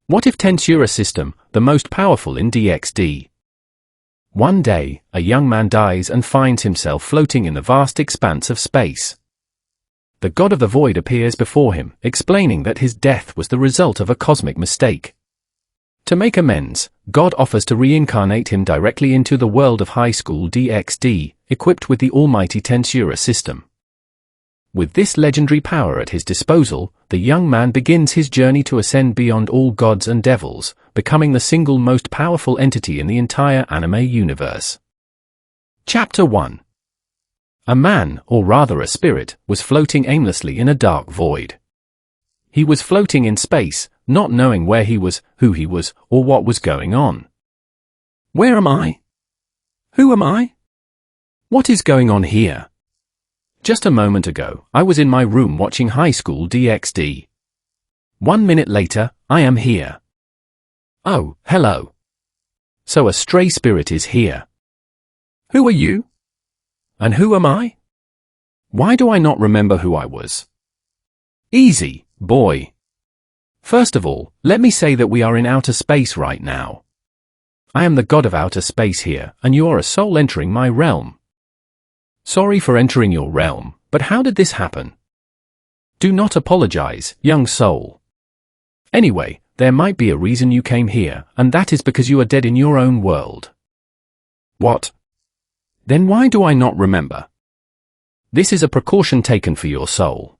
What if Tensura system, the most powerful in DxD? One day, a young man dies and finds himself floating in the vast expanse of space. The god of the void appears before him, explaining that his death was the result of a cosmic mistake. To make amends, God offers to reincarnate him directly into the world of high school DxD, equipped with the almighty Tensura system. With this legendary power at his disposal, the young man begins his journey to ascend beyond all gods and devils, becoming the single most powerful entity in the entire anime universe. Chapter 1. A man, or rather a spirit, was floating aimlessly in a dark void. He was floating in space, not knowing where he was, who he was, or what was going on. Where am I? Who am I? What is going on here? Just a moment ago, I was in my room watching High School DxD. 1 minute later, I am here. Oh, hello. So a stray spirit is here. Who are you? And who am I? Why do I not remember who I was? Easy, boy. First of all, let me say that we are in outer space right now. I am the god of outer space here, and you are a soul entering my realm. Sorry for entering your realm, but how did this happen? Do not apologize, young soul. Anyway, there might be a reason you came here, and that is because you are dead in your own world. What? Then why do I not remember? This is a precaution taken for your soul.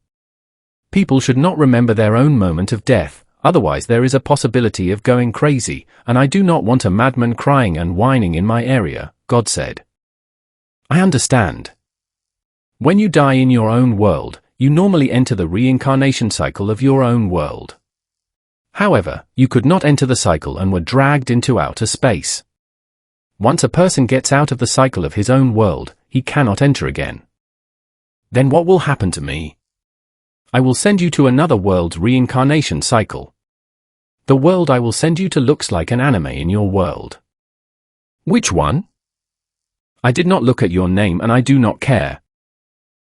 People should not remember their own moment of death, otherwise there is a possibility of going crazy, and I do not want a madman crying and whining in my area, God said. I understand. When you die in your own world, you normally enter the reincarnation cycle of your own world. However, you could not enter the cycle and were dragged into outer space. Once a person gets out of the cycle of his own world, he cannot enter again. Then what will happen to me? I will send you to another world's reincarnation cycle. The world I will send you to looks like an anime in your world. Which one? I did not look at your name and I do not care.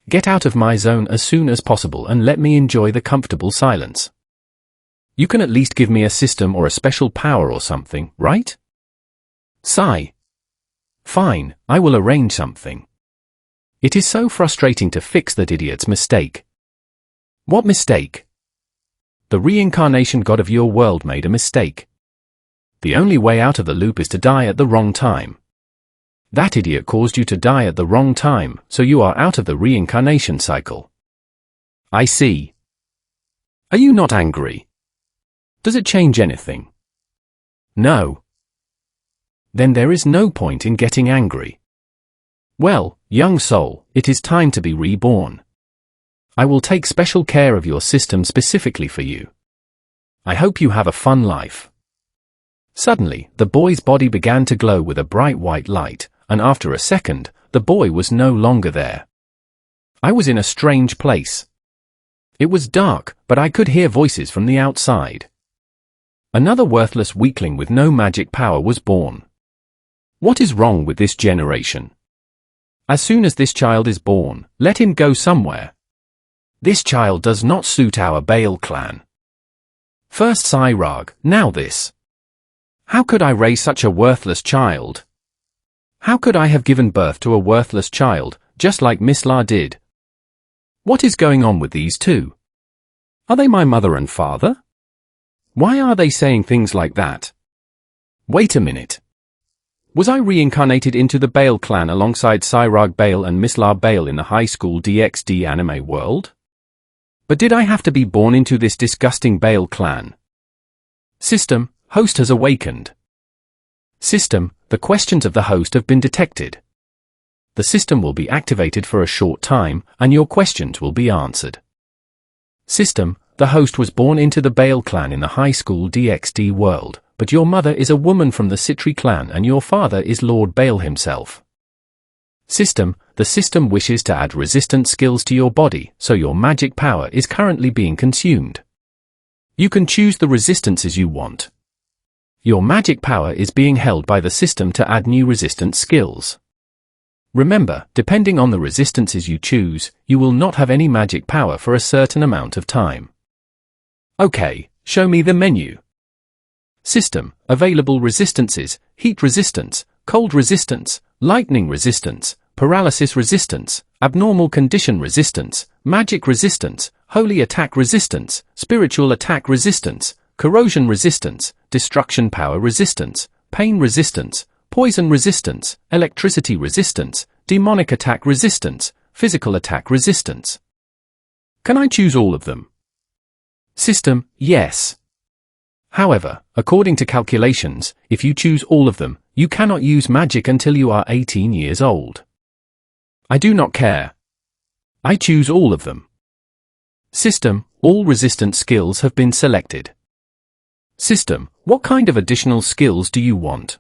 Get out of my zone as soon as possible and let me enjoy the comfortable silence. You can at least give me a system or a special power or something, right? Sigh. Fine, I will arrange something. It is so frustrating to fix that idiot's mistake. What mistake? The reincarnation god of your world made a mistake. The only way out of the loop is to die at the wrong time. That idiot caused you to die at the wrong time, so you are out of the reincarnation cycle. I see. Are you not angry? Does it change anything? No. Then there is no point in getting angry. Well, young soul, it is time to be reborn. I will take special care of your system specifically for you. I hope you have a fun life. Suddenly, the boy's body began to glow with a bright white light, and after a second, the boy was no longer there. I was in a strange place. It was dark, but I could hear voices from the outside. Another worthless weakling with no magic power was born. What is wrong with this generation? As soon as this child is born, let him go somewhere. This child does not suit our Baal clan. First Cyrag, now this. How could I raise such a worthless child? How could I have given birth to a worthless child, just like Miss La did? What is going on with these two? Are they my mother and father? Why are they saying things like that? Wait a minute. Was I reincarnated into the Baal clan alongside Cyrag Baal and Miss La Baal in the high school DxD anime world? But did I have to be born into this disgusting Baal clan? System, host has awakened. System, the questions of the host have been detected. The system will be activated for a short time, and your questions will be answered. System, the host was born into the Baal clan in the high school DxD world, but your mother is a woman from the Citri clan and your father is Lord Baal himself. System, the system wishes to add resistance skills to your body, so your magic power is currently being consumed. You can choose the resistances you want. Your magic power is being held by the system to add new resistance skills. Remember, depending on the resistances you choose, you will not have any magic power for a certain amount of time. Okay, show me the menu. System, available resistances, heat resistance, cold resistance, lightning resistance, paralysis resistance, abnormal condition resistance, magic resistance, holy attack resistance, spiritual attack resistance, corrosion resistance, destruction power resistance, pain resistance, poison resistance, electricity resistance, demonic attack resistance, physical attack resistance. Can I choose all of them? System, yes. However, according to calculations, if you choose all of them, you cannot use magic until you are 18 years old. I do not care. I choose all of them. System, all resistant skills have been selected. System, what kind of additional skills do you want?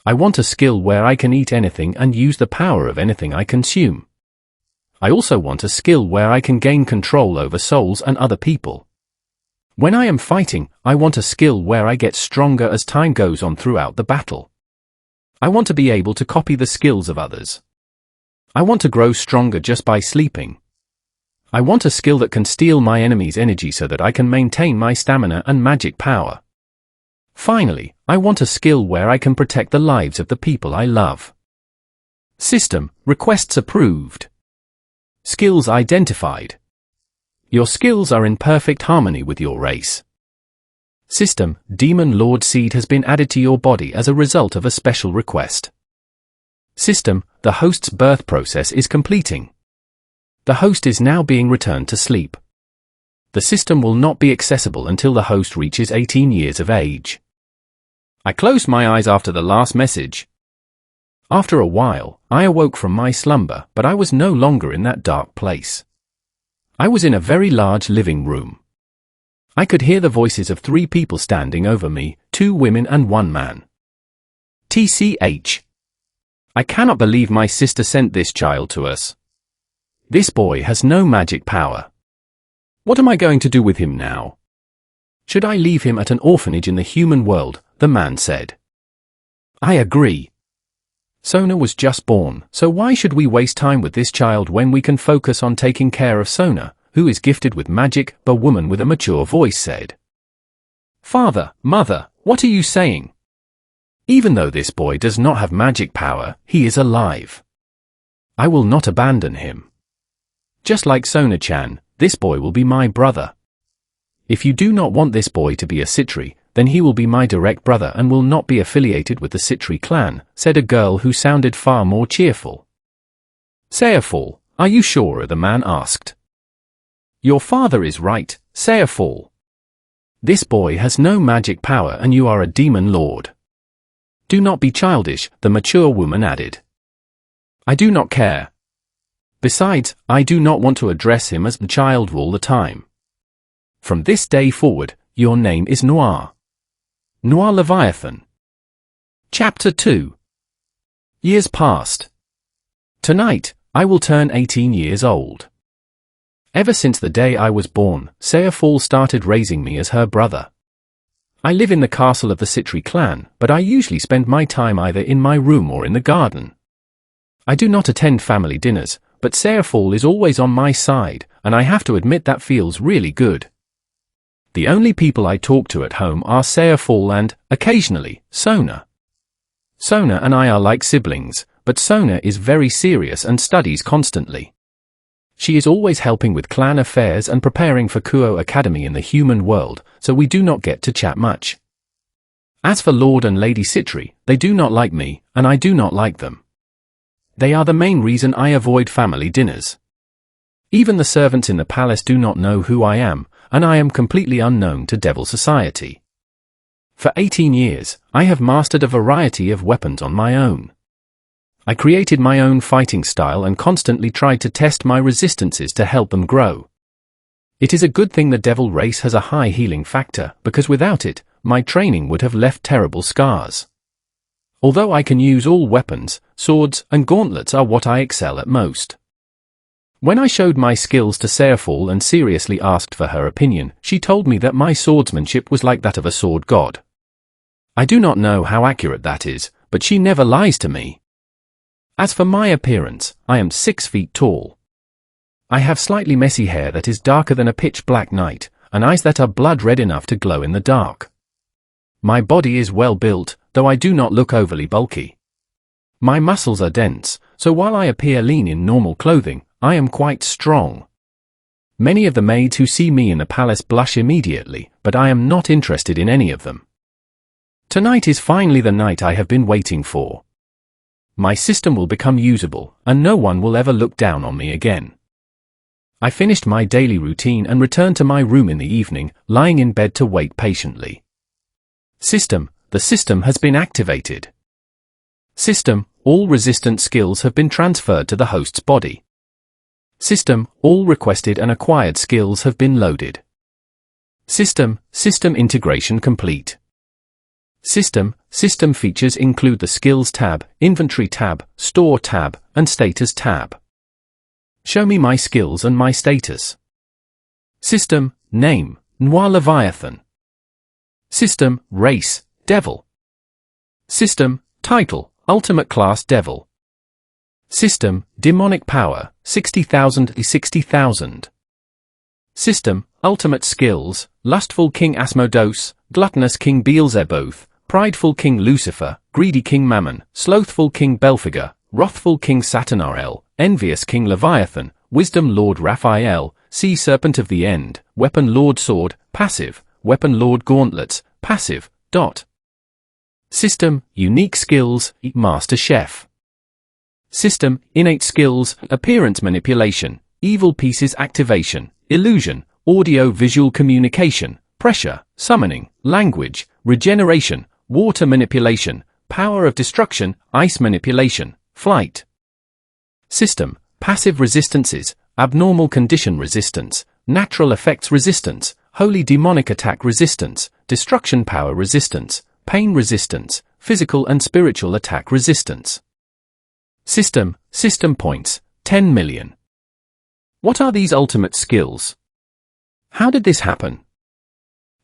I want a skill where I can eat anything and use the power of anything I consume. I also want a skill where I can gain control over souls and other people. When I am fighting, I want a skill where I get stronger as time goes on throughout the battle. I want to be able to copy the skills of others. I want to grow stronger just by sleeping. I want a skill that can steal my enemy's energy so that I can maintain my stamina and magic power. Finally, I want a skill where I can protect the lives of the people I love. System, requests approved. Skills identified. Your skills are in perfect harmony with your race. System, Demon Lord Seed has been added to your body as a result of a special request. System, the host's birth process is completing. The host is now being returned to sleep. The system will not be accessible until the host reaches 18 years of age. I closed my eyes after the last message. After a while, I awoke from my slumber, but I was no longer in that dark place. I was in a very large living room. I could hear the voices of 3 people standing over me, 2 women and 1 man. TCH. I cannot believe my sister sent this child to us. This boy has no magic power. What am I going to do with him now? Should I leave him at an orphanage in the human world? The man said. I agree. Sona was just born, so why should we waste time with this child when we can focus on taking care of Sona, who is gifted with magic? The woman with a mature voice said. Father, mother, what are you saying? Even though this boy does not have magic power, he is alive. I will not abandon him. Just like Sona-chan, this boy will be my brother. If you do not want this boy to be a Citri, then he will be my direct brother and will not be affiliated with the Citri clan, said a girl who sounded far more cheerful. Sayafall, are you sure? The man asked. Your father is right, Sayafall. This boy has no magic power and you are a demon lord. Do not be childish, the mature woman added. I do not care. Besides, I do not want to address him as the child all the time. From this day forward, your name is Noir. Noir Leviathan. Chapter 2. Years passed. Tonight, I will turn 18 years old. Ever since the day I was born, Sayafall started raising me as her brother. I live in the castle of the Citri clan, but I usually spend my time either in my room or in the garden. I do not attend family dinners, but Sayafall is always on my side, and I have to admit that feels really good. The only people I talk to at home are Sayafall and, occasionally, Sona. Sona and I are like siblings, but Sona is very serious and studies constantly. She is always helping with clan affairs and preparing for Kuo Academy in the human world, so we do not get to chat much. As for Lord and Lady Citri, they do not like me, and I do not like them. They are the main reason I avoid family dinners. Even the servants in the palace do not know who I am, and I am completely unknown to Devil Society. For 18 years, I have mastered a variety of weapons on my own. I created my own fighting style and constantly tried to test my resistances to help them grow. It is a good thing the devil race has a high healing factor, because without it, my training would have left terrible scars. Although I can use all weapons, swords and gauntlets are what I excel at most. When I showed my skills to Sayafall and seriously asked for her opinion, she told me that my swordsmanship was like that of a sword god. I do not know how accurate that is, but she never lies to me. As for my appearance, I am 6 feet tall. I have slightly messy hair that is darker than a pitch black night, and eyes that are blood red enough to glow in the dark. My body is well built, though I do not look overly bulky. My muscles are dense, so while I appear lean in normal clothing, I am quite strong. Many of the maids who see me in the palace blush immediately, but I am not interested in any of them. Tonight is finally the night I have been waiting for. My system will become usable, and no one will ever look down on me again. I finished my daily routine and returned to my room in the evening, lying in bed to wait patiently. System, the system has been activated. System, all resistant skills have been transferred to the host's body. System, all requested and acquired skills have been loaded. System, system integration complete. System, system features include the Skills tab, Inventory tab, Store tab, and Status tab. Show me my skills and my status. System, name, Noir Leviathan. System, race, Devil. System, title, Ultimate Class Devil. System, demonic power, 60,000. System, ultimate skills, Lustful King Asmodeus, Gluttonous King Beelzebub, Prideful King Lucifer, Greedy King Mammon, Slothful King Belphegor, Wrathful King Satanarel, Envious King Leviathan, Wisdom Lord Raphael, Sea Serpent of the End, Weapon Lord Sword, passive, Weapon Lord Gauntlets, passive, dot. System, unique skills, Master Chef. System, innate skills, appearance manipulation, evil pieces activation, illusion, audio-visual communication, pressure, summoning, language, regeneration, water manipulation, power of destruction, ice manipulation, flight. System, passive resistances, abnormal condition resistance, natural effects resistance, holy demonic attack resistance, destruction power resistance, pain resistance, physical and spiritual attack resistance. System, system points, 10 million. What are these ultimate skills? How did this happen?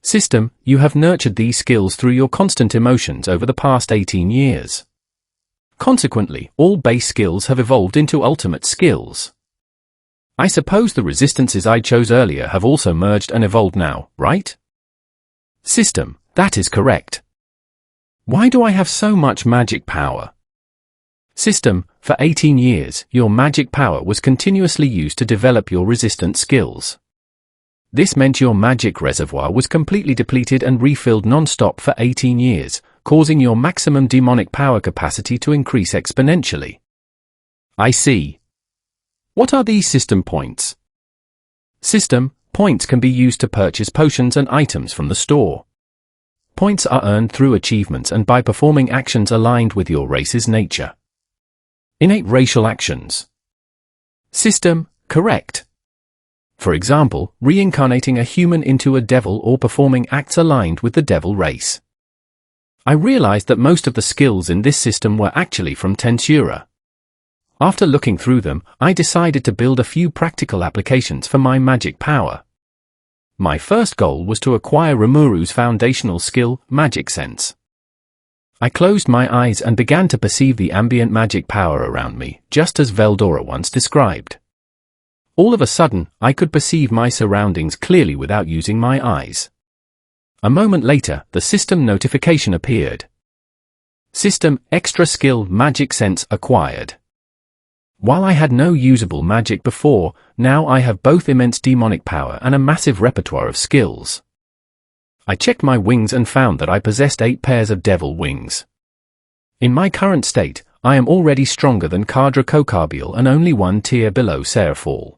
System, you have nurtured these skills through your constant emotions over the past 18 years. Consequently, all base skills have evolved into ultimate skills. I suppose the resistances I chose earlier have also merged and evolved now, right? System, that is correct. Why do I have so much magic power? System, for 18 years, your magic power was continuously used to develop your resistant skills. This meant your magic reservoir was completely depleted and refilled non-stop for 18 years, causing your maximum demonic power capacity to increase exponentially. I see. What are these system points? System, points can be used to purchase potions and items from the store. Points are earned through achievements and by performing actions aligned with your race's nature. Innate racial actions. System, correct. For example, reincarnating a human into a devil or performing acts aligned with the devil race. I realized that most of the skills in this system were actually from Tensura. After looking through them, I decided to build a few practical applications for my magic power. My first goal was to acquire Rimuru's foundational skill, Magic Sense. I closed my eyes and began to perceive the ambient magic power around me, just as Veldora once described. All of a sudden, I could perceive my surroundings clearly without using my eyes. A moment later, the system notification appeared. System, extra skill, Magic Sense acquired. While I had no usable magic before, now I have both immense demonic power and a massive repertoire of skills. I checked my wings and found that I possessed 8 pairs of devil wings. In my current state, I am already stronger than Kadra Kokarbiel and only 1 tier below Serafall.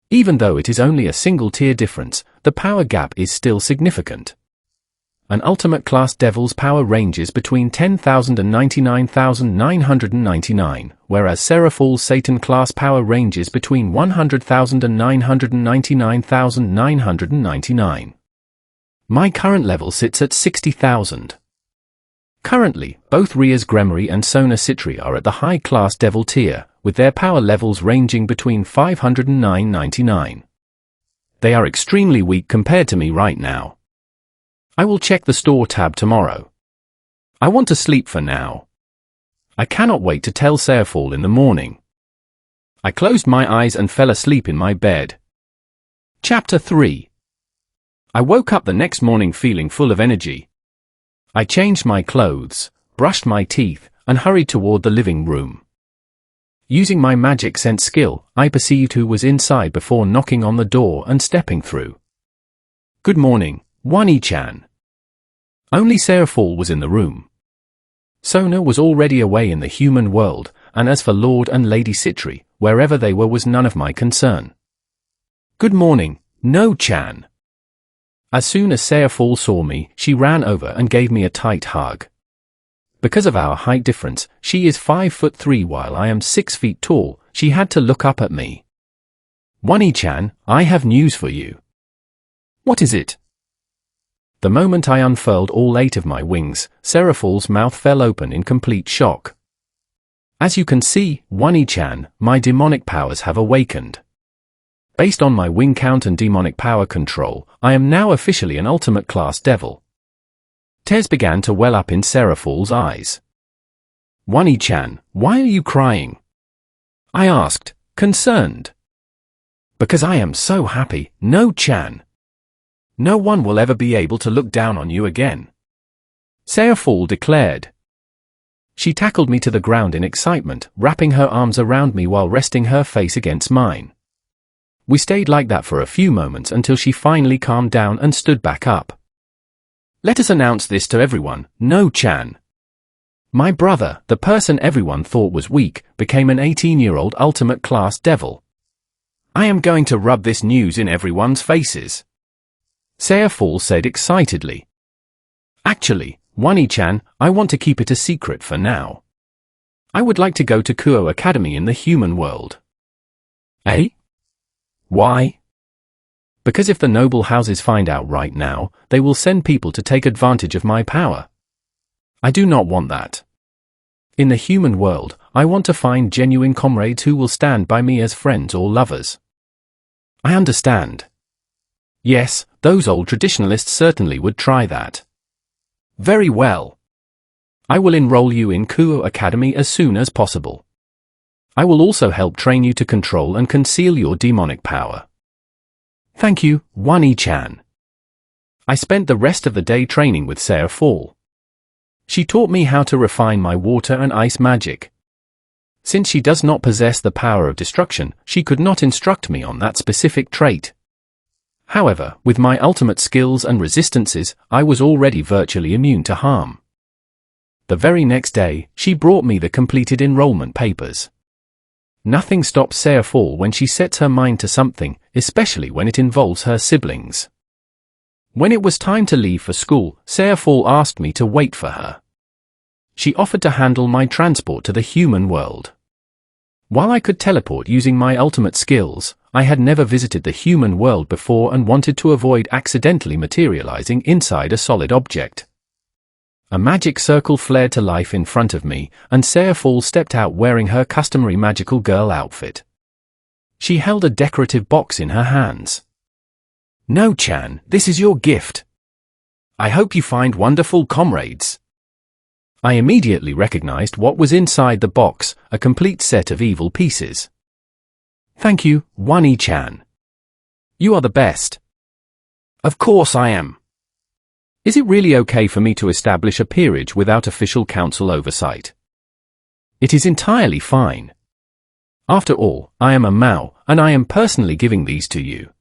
Even though it is only a single tier difference, the power gap is still significant. An ultimate class devil's power ranges between 10,000 and 99,999, whereas Serafall's Satan class power ranges between 100,000 and 999,999. My current level sits at 60,000. Currently, both Ria's Gremory and Sona Citri are at the high-class devil tier, with their power levels ranging between 500 and 999. They are extremely weak compared to me right now. I will check the store tab tomorrow. I want to sleep for now. I cannot wait to tell Serafall in the morning. I closed my eyes and fell asleep in my bed. Chapter 3. I woke up the next morning feeling full of energy. I changed my clothes, brushed my teeth, and hurried toward the living room. Using my magic sense skill, I perceived who was inside before knocking on the door and stepping through. Good morning, Wani-chan. Only Seraphol was in the room. Sona was already away in the human world, and as for Lord and Lady Citri, wherever they were was none of my concern. Good morning, No-chan. As soon as Seraphol saw me, she ran over and gave me a tight hug. Because of our height difference, she is 5'3" while I am 6 feet tall, she had to look up at me. Wani-chan, I have news for you. What is it? The moment I unfurled all 8 of my wings, Seraphol's mouth fell open in complete shock. As you can see, Wani-chan, my demonic powers have awakened. Based on my wing count and demonic power control, I am now officially an ultimate class devil. Tears began to well up in Seraphol's eyes. Wani-chan, why are you crying? I asked, concerned. Because I am so happy, No-chan. No one will ever be able to look down on you again. Seraphol declared. She tackled me to the ground in excitement, wrapping her arms around me while resting her face against mine. We stayed like that for a few moments until she finally calmed down and stood back up. Let us announce this to everyone, No-chan. My brother, the person everyone thought was weak, became an 18-year-old ultimate class devil. I am going to rub this news in everyone's faces. Seraphol said excitedly. Actually, Wani-chan, I want to keep it a secret for now. I would like to go to Kuo Academy in the human world. Eh? Why? Because if the noble houses find out right now, they will send people to take advantage of my power. I do not want that. In the human world, I want to find genuine comrades who will stand by me as friends or lovers. I understand. Yes, those old traditionalists certainly would try that. Very well. I will enroll you in Kuo Academy as soon as possible. I will also help train you to control and conceal your demonic power. Thank you, Wani-chan. I spent the rest of the day training with Seraphol. She taught me how to refine my water and ice magic. Since she does not possess the power of destruction, she could not instruct me on that specific trait. However, with my ultimate skills and resistances, I was already virtually immune to harm. The very next day, she brought me the completed enrollment papers. Nothing stops Seraphol when she sets her mind to something, especially when it involves her siblings. When it was time to leave for school, Seraphol asked me to wait for her. She offered to handle my transport to the human world. While I could teleport using my ultimate skills, I had never visited the human world before and wanted to avoid accidentally materializing inside a solid object. A magic circle flared to life in front of me, and Seraphol stepped out wearing her customary magical girl outfit. She held a decorative box in her hands. No-chan, this is your gift. I hope you find wonderful comrades. I immediately recognized what was inside the box, a complete set of evil pieces. Thank you, Wani-chan. You are the best. Of course I am. Is it really okay for me to establish a peerage without official council oversight? It is entirely fine. After all, I am a Mao, and I am personally giving these to you.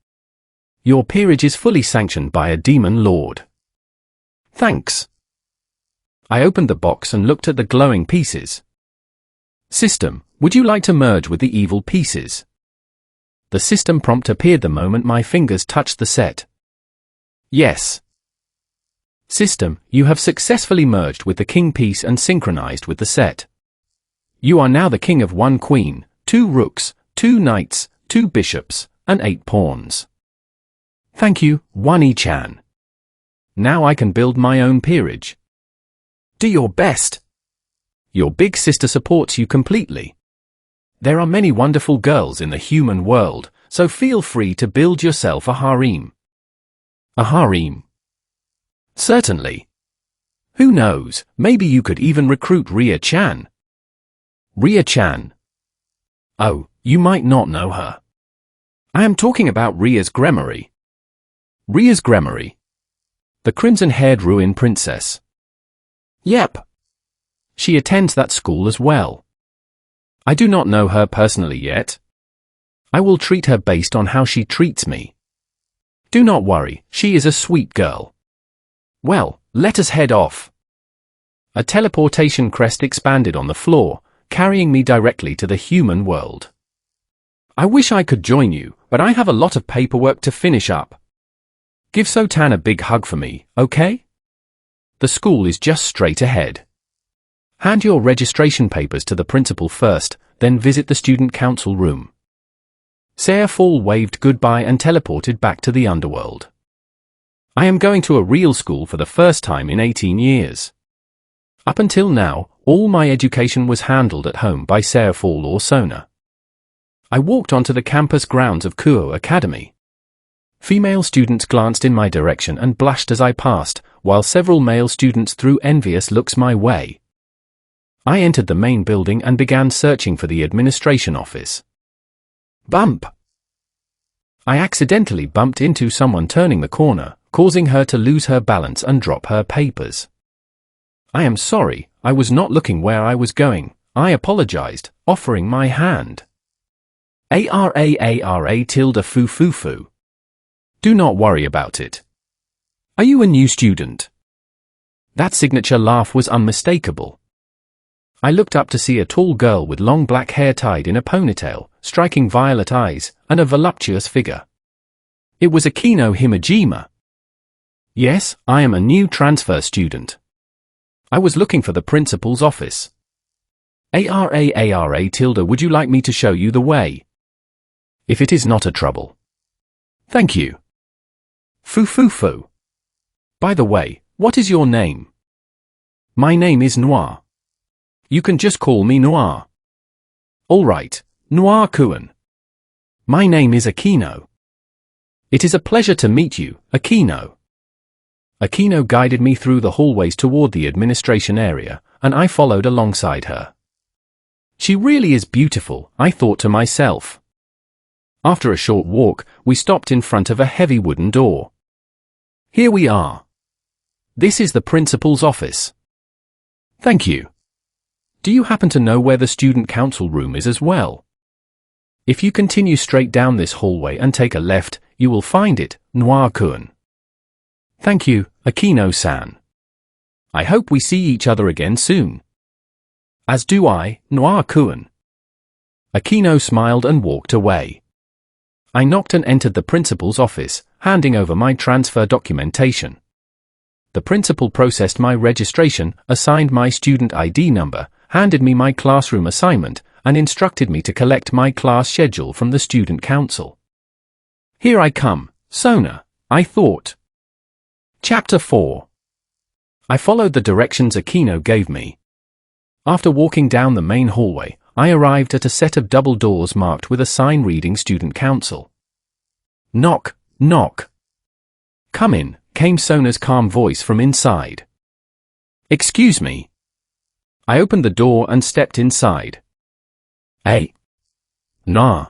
Your peerage is fully sanctioned by a demon lord. Thanks. I opened the box and looked at the glowing pieces. System, would you like to merge with the evil pieces? The system prompt appeared the moment my fingers touched the set. Yes. System, you have successfully merged with the king piece and synchronized with the set. You are now the king of 1 queen, 2 rooks, 2 knights, 2 bishops, and 8 pawns. Thank you, Wani-chan. Now I can build my own peerage. Do your best. Your big sister supports you completely. There are many wonderful girls in the human world, so feel free to build yourself a harem. A harem? Certainly. Who knows, maybe you could even recruit Ria-chan. Ria-chan? Oh, you might not know her. I am talking about Ria's Gremory. Ria's Grammary. The crimson-haired ruin princess. Yep. She attends that school as well. I do not know her personally yet. I will treat her based on how she treats me. Do not worry, she is a sweet girl. Well, let us head off. A teleportation crest expanded on the floor, carrying me directly to the human world. I wish I could join you, but I have a lot of paperwork to finish up. Give Sotan a big hug for me, okay? The school is just straight ahead. Hand your registration papers to the principal first, then visit the student council room. Sailfall waved goodbye and teleported back to the underworld. I am going to a real school for the first time in 18 years. Up until now, all my education was handled at home by Sailfall or Sona. I walked onto the campus grounds of Kuo Academy. Female students glanced in my direction and blushed as I passed, while several male students threw envious looks my way. I entered the main building and began searching for the administration office. Bump! I accidentally bumped into someone turning the corner, causing her to lose her balance and drop her papers. I am sorry, I was not looking where I was going. I apologized, offering my hand. ARA tilde foo foo foo. Do not worry about it. Are you a new student? That signature laugh was unmistakable. I looked up to see a tall girl with long black hair tied in a ponytail, striking violet eyes, and a voluptuous figure. It was Akino Himejima. Yes, I am a new transfer student. I was looking for the principal's office. ARA tilde, would you like me to show you the way? If it is not a trouble. Thank you. Foo foo foo. By the way, what is your name? My name is Noir. You can just call me Noir. All right, Noir Kuan. My name is Akino. It is a pleasure to meet you, Akino. Akino guided me through the hallways toward the administration area, and I followed alongside her. She really is beautiful, I thought to myself. After a short walk, we stopped in front of a heavy wooden door. Here we are. This is the principal's office. Thank you. Do you happen to know where the student council room is as well? If you continue straight down this hallway and take a left, you will find it, Noir-kun. Thank you, Akino-san. I hope we see each other again soon. As do I, Noir-kun. Akino smiled and walked away. I knocked and entered the principal's office, handing over my transfer documentation. The principal processed my registration, assigned my student ID number, handed me my classroom assignment, and instructed me to collect my class schedule from the student council. Here I come, Sona, I thought. Chapter 4. I followed the directions Akino gave me. After walking down the main hallway, I arrived at a set of double doors marked with a sign reading Student Council. Knock, knock. Come in, came Sona's calm voice from inside. Excuse me. I opened the door and stepped inside. Hey. Nah.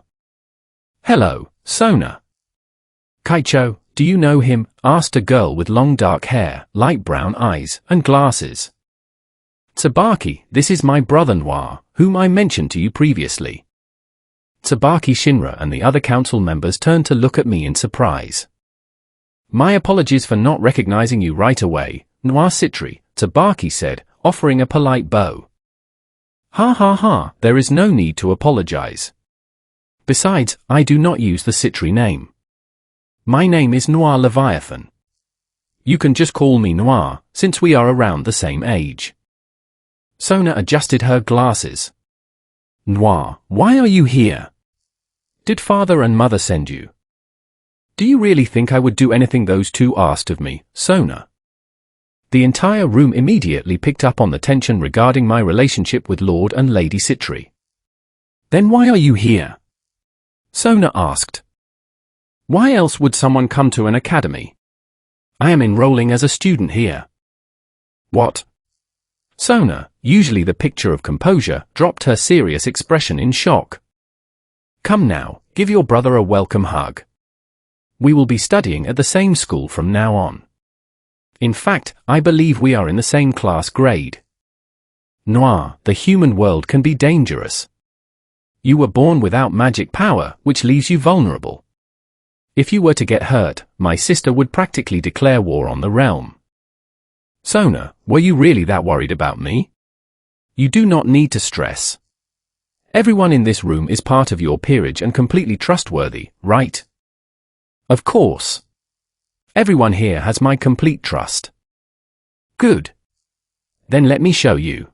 Hello, Sona. Kaicho, do you know him? Asked a girl with long dark hair, light brown eyes, and glasses. Tsubaki, this is my brother Noir, whom I mentioned to you previously. Tsubaki Shinra and the other council members turned to look at me in surprise. My apologies for not recognizing you right away, Noir Citri, Tsubaki said, offering a polite bow. Ha ha ha, there is no need to apologize. Besides, I do not use the Citri name. My name is Noir Leviathan. You can just call me Noir, since we are around the same age. Sona adjusted her glasses. Noir, why are you here? Did father and mother send you? Do you really think I would do anything those two asked of me, Sona? The entire room immediately picked up on the tension regarding my relationship with Lord and Lady Citri. Then why are you here? Sona asked. Why else would someone come to an academy? I am enrolling as a student here. What? Sona, usually the picture of composure, dropped her serious expression in shock. Come now, give your brother a welcome hug. We will be studying at the same school from now on. In fact, I believe we are in the same class grade. Noir, the human world can be dangerous. You were born without magic power, which leaves you vulnerable. If you were to get hurt, my sister would practically declare war on the realm. Sona, were you really that worried about me? You do not need to stress. Everyone in this room is part of your peerage and completely trustworthy, right? Of course. Everyone here has my complete trust. Good. Then let me show you.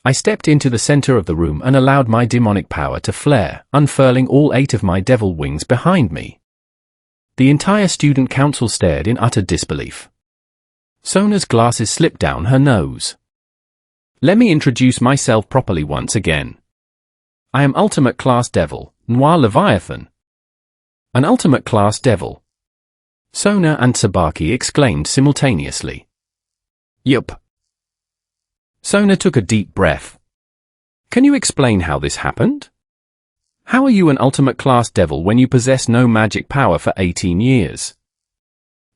I stepped into the center of the room and allowed my demonic power to flare, unfurling all 8 of my devil wings behind me. The entire student council stared in utter disbelief. Sona's glasses slipped down her nose. Let me introduce myself properly once again. I am Ultimate Class Devil, Noir Leviathan. An Ultimate Class Devil. Sona and Tsubaki exclaimed simultaneously. Yup. Sona took a deep breath. Can you explain how this happened? How are you an Ultimate Class Devil when you possess no magic power for 18 years?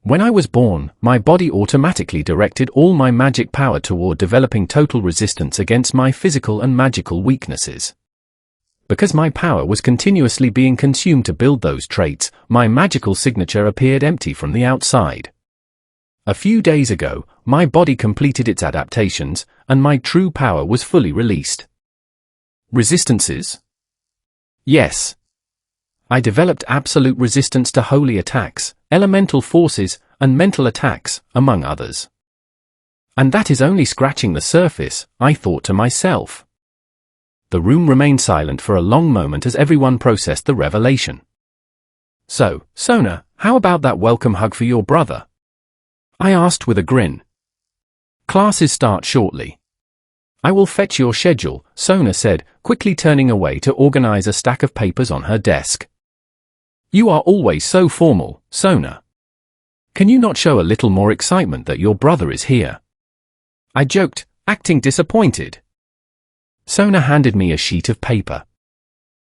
When I was born, my body automatically directed all my magic power toward developing total resistance against my physical and magical weaknesses. Because my power was continuously being consumed to build those traits, my magical signature appeared empty from the outside. A few days ago, my body completed its adaptations, and my true power was fully released. Resistances? Yes. I developed absolute resistance to holy attacks, elemental forces, and mental attacks, among others. And that is only scratching the surface, I thought to myself. The room remained silent for a long moment as everyone processed the revelation. So, Sona, how about that welcome hug for your brother? I asked with a grin. Classes start shortly. I will fetch your schedule, Sona said, quickly turning away to organize a stack of papers on her desk. You are always so formal, Sona. Can you not show a little more excitement that your brother is here? I joked, acting disappointed. Sona handed me a sheet of paper.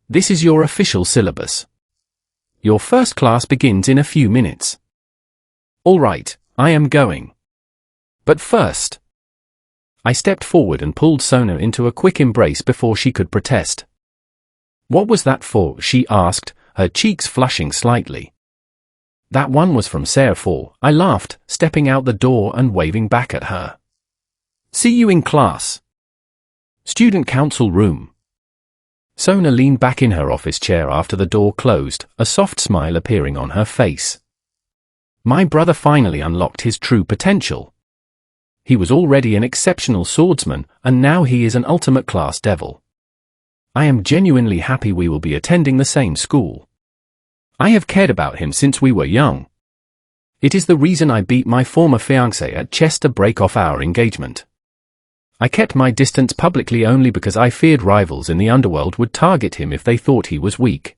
This is your official syllabus. Your first class begins in a few minutes. All right, I am going. But first. I stepped forward and pulled Sona into a quick embrace before she could protest. What was that for? She asked, her cheeks flushing slightly. That one was from Sarah 4, I laughed, stepping out the door and waving back at her. See you in class. Student council room. Sona leaned back in her office chair after the door closed, a soft smile appearing on her face. My brother finally unlocked his true potential. He was already an exceptional swordsman, and now he is an ultimate class devil. I am genuinely happy we will be attending the same school. I have cared about him since we were young. It is the reason I beat my former fiancée at chess to break off our engagement. I kept my distance publicly only because I feared rivals in the underworld would target him if they thought he was weak.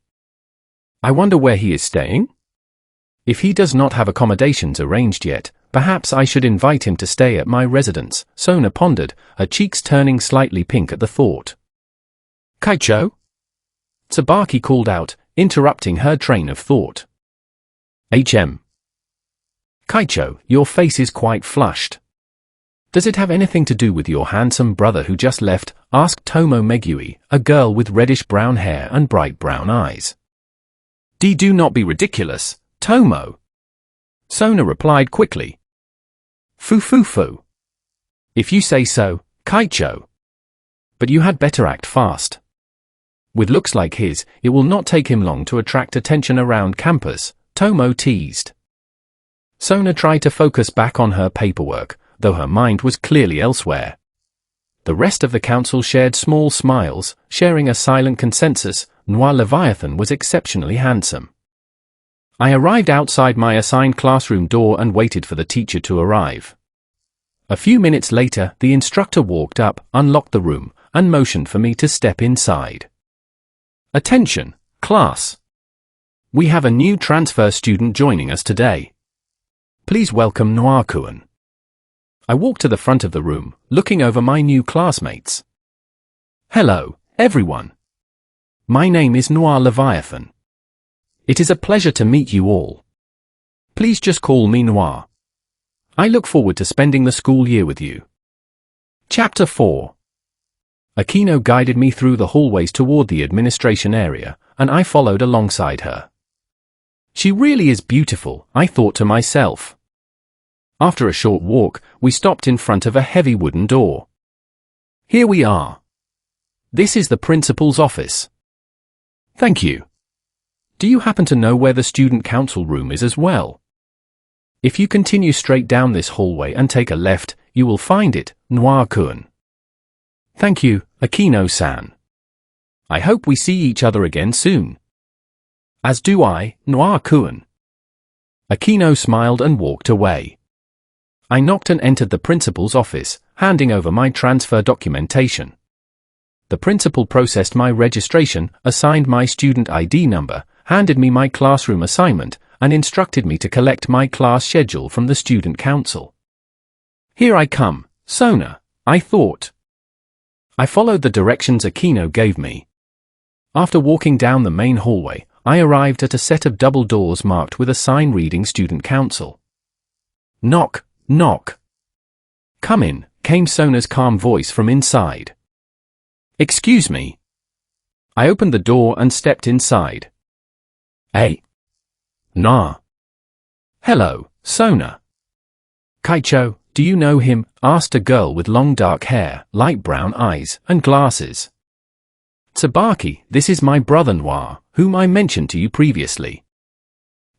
I wonder where he is staying? If he does not have accommodations arranged yet, perhaps I should invite him to stay at my residence, Sona pondered, her cheeks turning slightly pink at the thought. Kaicho? Tsubaki called out, interrupting her train of thought. Kaicho, your face is quite flushed. Does it have anything to do with your handsome brother who just left? Asked Tomo Megui, a girl with reddish-brown hair and bright brown eyes. Do not be ridiculous, Tomo. Sona replied quickly. Fu. If you say so, Kaicho. But you had better act fast. With looks like his, it will not take him long to attract attention around campus, Tomo teased. Sona tried to focus back on her paperwork, though her mind was clearly elsewhere. The rest of the council shared small smiles, sharing a silent consensus. Noir Leviathan was exceptionally handsome. I arrived outside my assigned classroom door and waited for the teacher to arrive. A few minutes later, the instructor walked up, unlocked the room, and motioned for me to step inside. Attention, class! We have a new transfer student joining us today. Please welcome Noir-kun. I walked to the front of the room, looking over my new classmates. Hello, everyone. My name is Noir Leviathan. It is a pleasure to meet you all. Please just call me Noir. I look forward to spending the school year with you. Chapter 4. Akino guided me through the hallways toward the administration area, and I followed alongside her. She really is beautiful, I thought to myself. After a short walk, we stopped in front of a heavy wooden door. Here we are. This is the principal's office. Thank you. Do you happen to know where the student council room is as well? If you continue straight down this hallway and take a left, you will find it, Noir-kun. Thank you, Akino-san. I hope we see each other again soon. As do I, Noir-kun. Akino smiled and walked away. I knocked and entered the principal's office, handing over my transfer documentation. The principal processed my registration, assigned my student ID number, handed me my classroom assignment, and instructed me to collect my class schedule from the student council. Here I come, Sona, I thought. I followed the directions Akino gave me. After walking down the main hallway, I arrived at a set of double doors marked with a sign reading Student Council. Knock, knock. Come in, came Sona's calm voice from inside. Excuse me. I opened the door and stepped inside. Hey. Nah. Hello, Sona. Kaicho, do you know him? Asked a girl with long dark hair, light brown eyes, and glasses. Tsubaki, this is my brother Noir, whom I mentioned to you previously.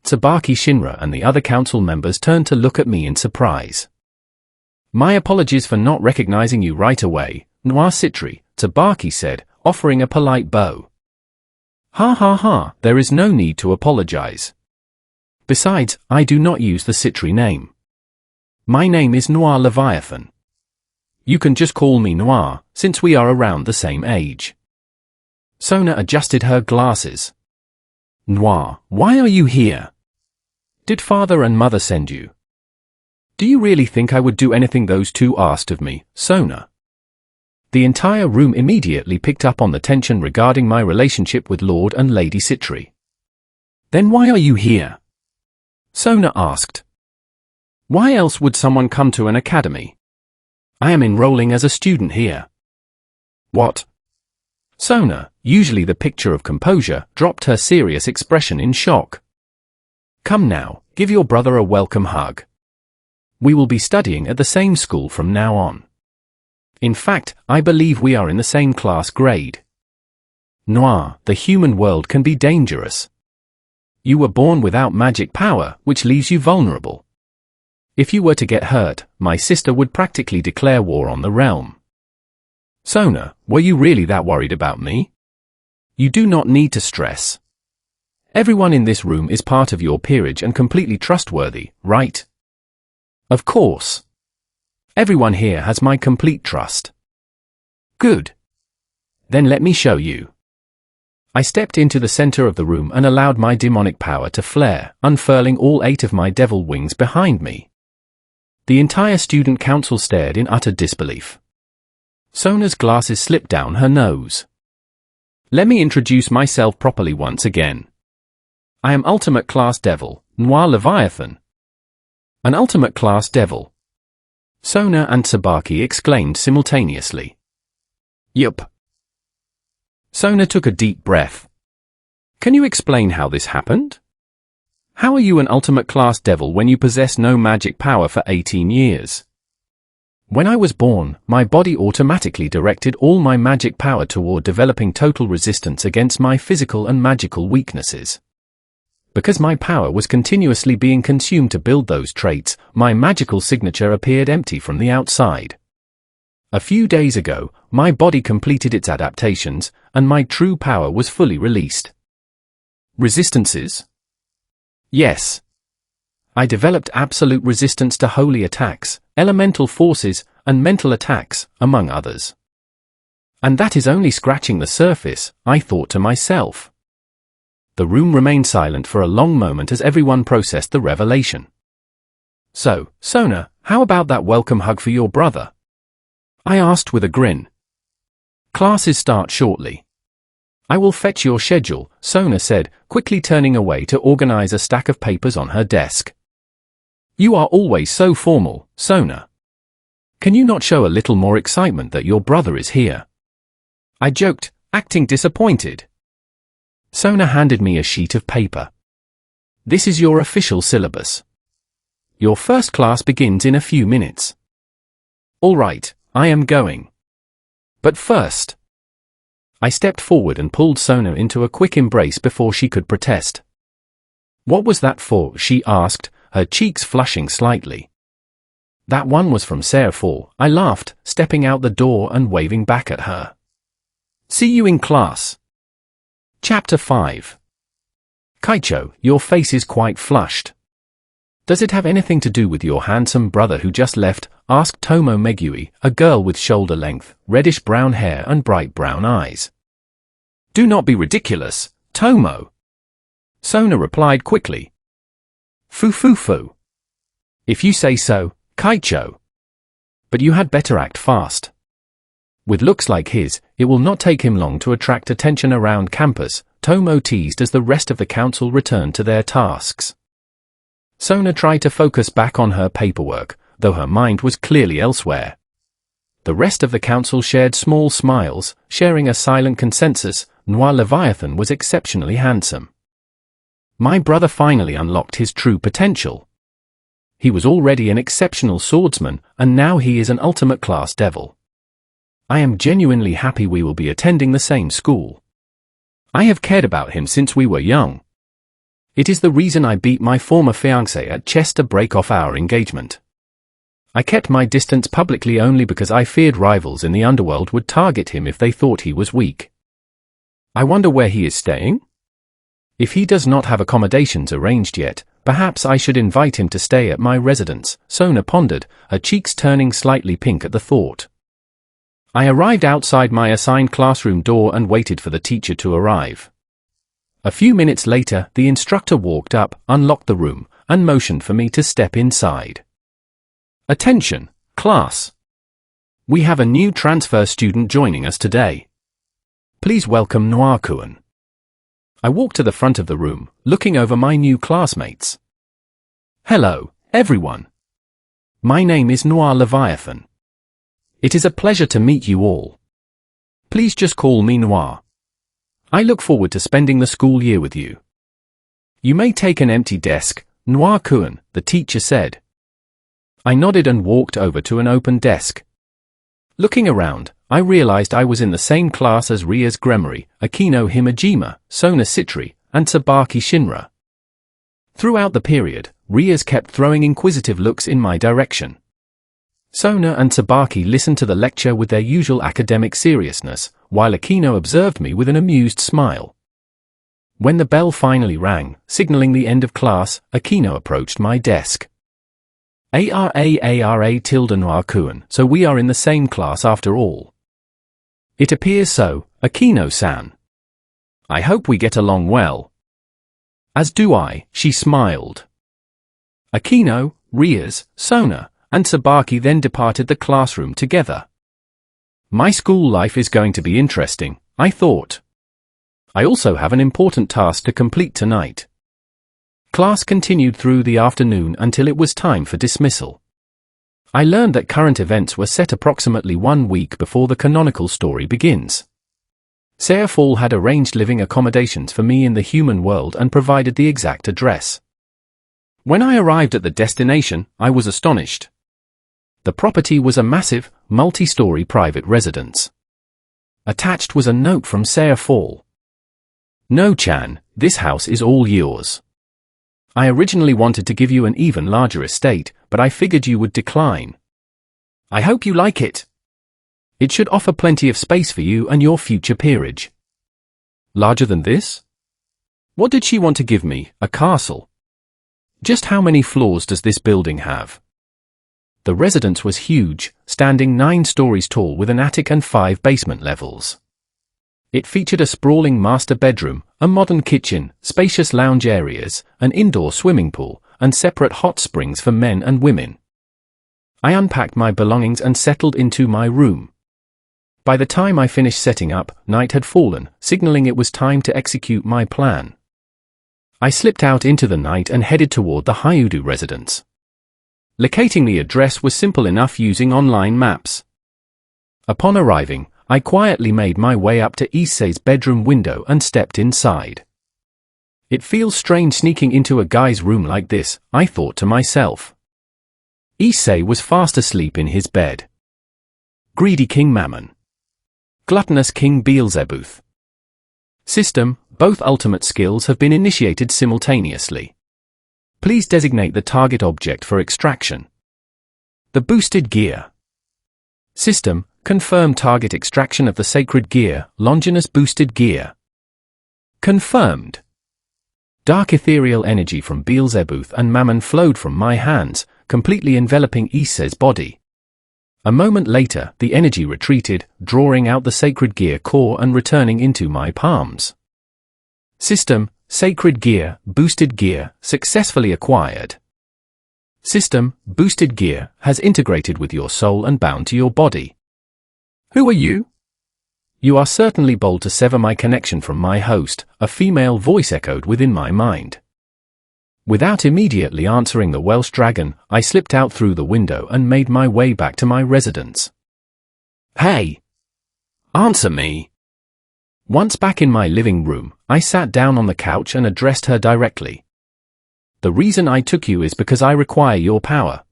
Tsubaki Shinra and the other council members turned to look at me in surprise. My apologies for not recognizing you right away, Noir Citri, Tsubaki said, offering a polite bow. Ha ha ha, there is no need to apologize. Besides, I do not use the Citri name. My name is Noir Leviathan. You can just call me Noir, since we are around the same age. Sona adjusted her glasses. Noir, why are you here? Did father and mother send you? Do you really think I would do anything those two asked of me, Sona? The entire room immediately picked up on the tension regarding my relationship with Lord and Lady Citri. Then why are you here? Sona asked. Why else would someone come to an academy? I am enrolling as a student here. What? Sona, usually the picture of composure, dropped her serious expression in shock. Come now, give your brother a welcome hug. We will be studying at the same school from now on. In fact, I believe we are in the same class grade. Noir, the human world can be dangerous. You were born without magic power, which leaves you vulnerable. If you were to get hurt, my sister would practically declare war on the realm. Sona, were you really that worried about me? You do not need to stress. Everyone in this room is part of your peerage and completely trustworthy, right? Of course. Everyone here has my complete trust. Good. Then let me show you. I stepped into the center of the room and allowed my demonic power to flare, unfurling all 8 of my devil wings behind me. The entire student council stared in utter disbelief. Sona's glasses slipped down her nose. Let me introduce myself properly once again. I am Ultimate Class Devil, Noir Leviathan. An Ultimate Class Devil. Sona and Tsubaki exclaimed simultaneously. Yup. Sona took a deep breath. Can you explain how this happened? How are you an Ultimate Class Devil when you possess no magic power for 18 years? When I was born, my body automatically directed all my magic power toward developing total resistance against my physical and magical weaknesses. Because my power was continuously being consumed to build those traits, my magical signature appeared empty from the outside. A few days ago, my body completed its adaptations, and my true power was fully released. Resistances? Yes. I developed absolute resistance to holy attacks, elemental forces, and mental attacks, among others. And that is only scratching the surface, I thought to myself. The room remained silent for a long moment as everyone processed the revelation. So, Sona, how about that welcome hug for your brother? I asked with a grin. Classes start shortly. I will fetch your schedule, Sona said, quickly turning away to organize a stack of papers on her desk. You are always so formal, Sona. Can you not show a little more excitement that your brother is here? I joked, acting disappointed. Sona handed me a sheet of paper. This is your official syllabus. Your first class begins in a few minutes. All right, I am going. But first. I stepped forward and pulled Sona into a quick embrace before she could protest. What was that for? She asked, her cheeks flushing slightly. That one was from Sarah, I laughed, stepping out the door and waving back at her. See you in class. Chapter 5. Kaicho, your face is quite flushed. Does it have anything to do with your handsome brother who just left? Asked Tomo Megui, a girl with shoulder-length, reddish-brown hair and bright brown eyes. Do not be ridiculous, Tomo. Sona replied quickly. Foo. If you say so, Kaicho. But you had better act fast. With looks like his, it will not take him long to attract attention around campus, Tomo teased as the rest of the council returned to their tasks. Sona tried to focus back on her paperwork, though her mind was clearly elsewhere. The rest of the council shared small smiles, sharing a silent consensus. Noir Leviathan was exceptionally handsome. My brother finally unlocked his true potential. He was already an exceptional swordsman, and now he is an ultimate class devil. I am genuinely happy we will be attending the same school. I have cared about him since we were young. It is the reason I beat my former fiancé at chess to break off our engagement. I kept my distance publicly only because I feared rivals in the underworld would target him if they thought he was weak. I wonder where he is staying? If he does not have accommodations arranged yet, perhaps I should invite him to stay at my residence, Sona pondered, her cheeks turning slightly pink at the thought. I arrived outside my assigned classroom door and waited for the teacher to arrive. A few minutes later, the instructor walked up, unlocked the room, and motioned for me to step inside. Attention, class! We have a new transfer student joining us today. Please welcome Noir-kun. I walked to the front of the room, looking over my new classmates. Hello, everyone. My name is Noir Leviathan. It is a pleasure to meet you all. Please just call me Noir. I look forward to spending the school year with you. You may take an empty desk, Noir-kun, the teacher said. I nodded and walked over to an open desk. Looking around, I realized I was in the same class as Ria's Gremory, Akino Himejima, Sona Citri, and Tsubaki Shinra. Throughout the period, Ria's kept throwing inquisitive looks in my direction. Sona and Tsubaki listened to the lecture with their usual academic seriousness, while Akino observed me with an amused smile. When the bell finally rang, signaling the end of class, Akino approached my desk. Ara tilde Noir-kun, so we are in the same class after all. It appears so, Akino-san. I hope we get along well. As do I, she smiled. Akino, Rias, Sona, and Tsubaki then departed the classroom together. My school life is going to be interesting, I thought. I also have an important task to complete tonight. Class continued through the afternoon until it was time for dismissal. I learned that current events were set approximately 1 week before the canonical story begins. Sarah had arranged living accommodations for me in the human world and provided the exact address. When I arrived at the destination, I was astonished. The property was a massive, multi-story private residence. Attached was a note from Sarah. No-chan, this house is all yours. I originally wanted to give you an even larger estate, but I figured you would decline. I hope you like it. It should offer plenty of space for you and your future peerage. Larger than this? What did she want to give me, a castle? Just how many floors does this building have? The residence was huge, standing 9 stories tall with an attic and 5 basement levels. It featured a sprawling master bedroom, a modern kitchen, spacious lounge areas, an indoor swimming pool, and separate hot springs for men and women. I unpacked my belongings and settled into my room. By the time I finished setting up, night had fallen, signaling it was time to execute my plan. I slipped out into the night and headed toward the Hyudu residence. Locating the address was simple enough using online maps. Upon arriving, I quietly made my way up to Issei's bedroom window and stepped inside. It feels strange sneaking into a guy's room like this, I thought to myself. Issei was fast asleep in his bed. Greedy King Mammon. Gluttonous King Beelzebub. System, both ultimate skills have been initiated simultaneously. Please designate the target object for extraction. The boosted gear. System, confirm target extraction of the sacred gear, Longinus boosted gear. Confirmed. Dark ethereal energy from Beelzebub and Mammon flowed from my hands, completely enveloping Issei's body. A moment later, the energy retreated, drawing out the sacred gear core and returning into my palms. System, sacred gear, boosted gear, successfully acquired. System, boosted gear, has integrated with your soul and bound to your body. Who are you? You are certainly bold to sever my connection from my host, a female voice echoed within my mind. Without immediately answering the Welsh dragon, I slipped out through the window and made my way back to my residence. Hey! Answer me! Once back in my living room, I sat down on the couch and addressed her directly. The reason I took you is because I require your power.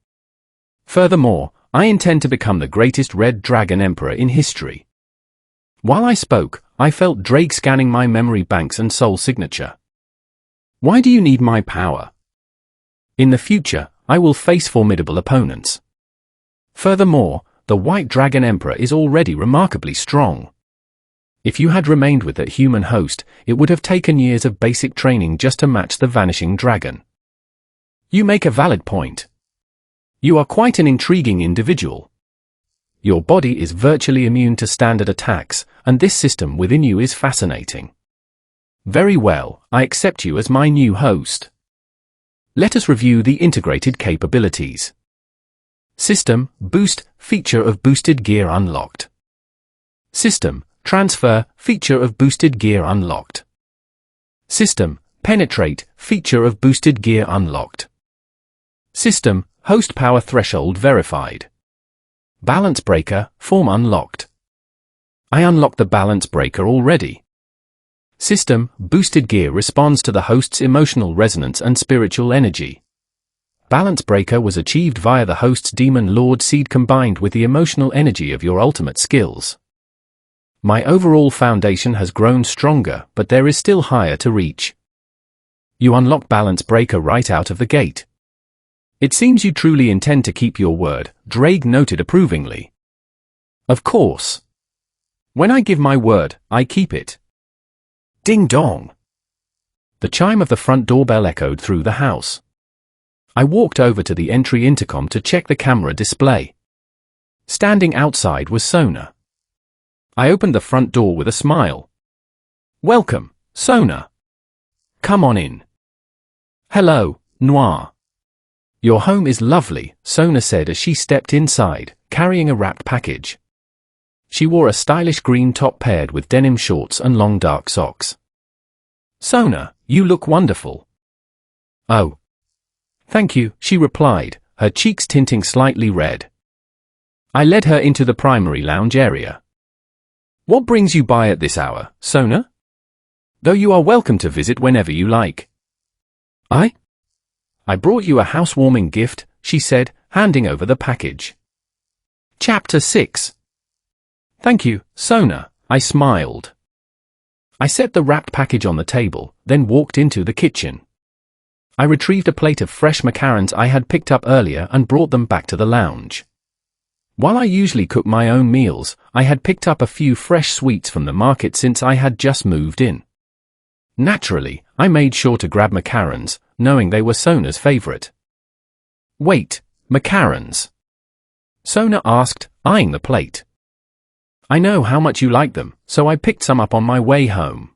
Furthermore, I intend to become the greatest Red Dragon Emperor in history. While I spoke, I felt Drake scanning my memory banks and soul signature. Why do you need my power? In the future, I will face formidable opponents. Furthermore, the White Dragon Emperor is already remarkably strong. If you had remained with that human host, it would have taken years of basic training just to match the vanishing dragon. You make a valid point. You are quite an intriguing individual. Your body is virtually immune to standard attacks, and this system within you is fascinating. Very well, I accept you as my new host. Let us review the integrated capabilities. System, boost, feature of boosted gear unlocked. System, transfer, feature of boosted gear unlocked. System, penetrate, feature of boosted gear unlocked. System, host power threshold verified. Balance breaker, form unlocked. I unlocked the balance breaker already. System, boosted gear responds to the host's emotional resonance and spiritual energy. Balance breaker was achieved via the host's demon lord seed combined with the emotional energy of your ultimate skills. My overall foundation has grown stronger, but there is still higher to reach. You unlock balance breaker right out of the gate. It seems you truly intend to keep your word, Drake noted approvingly. Of course. When I give my word, I keep it. Ding dong! The chime of the front doorbell echoed through the house. I walked over to the entry intercom to check the camera display. Standing outside was Sona. I opened the front door with a smile. Welcome, Sona. Come on in. Hello, Noir. Your home is lovely, Sona said as she stepped inside, carrying a wrapped package. She wore a stylish green top paired with denim shorts and long dark socks. Sona, you look wonderful. Oh. Thank you, she replied, her cheeks tinting slightly red. I led her into the primary lounge area. What brings you by at this hour, Sona? Though you are welcome to visit whenever you like. I brought you a housewarming gift, she said, handing over the package. Chapter 6. Thank you, Sona, I smiled. I set the wrapped package on the table, then walked into the kitchen. I retrieved a plate of fresh macarons I had picked up earlier and brought them back to the lounge. While I usually cook my own meals, I had picked up a few fresh sweets from the market since I had just moved in. Naturally, I made sure to grab macarons, knowing they were Sona's favorite. Wait, macarons? Sona asked, eyeing the plate. I know how much you like them, so I picked some up on my way home.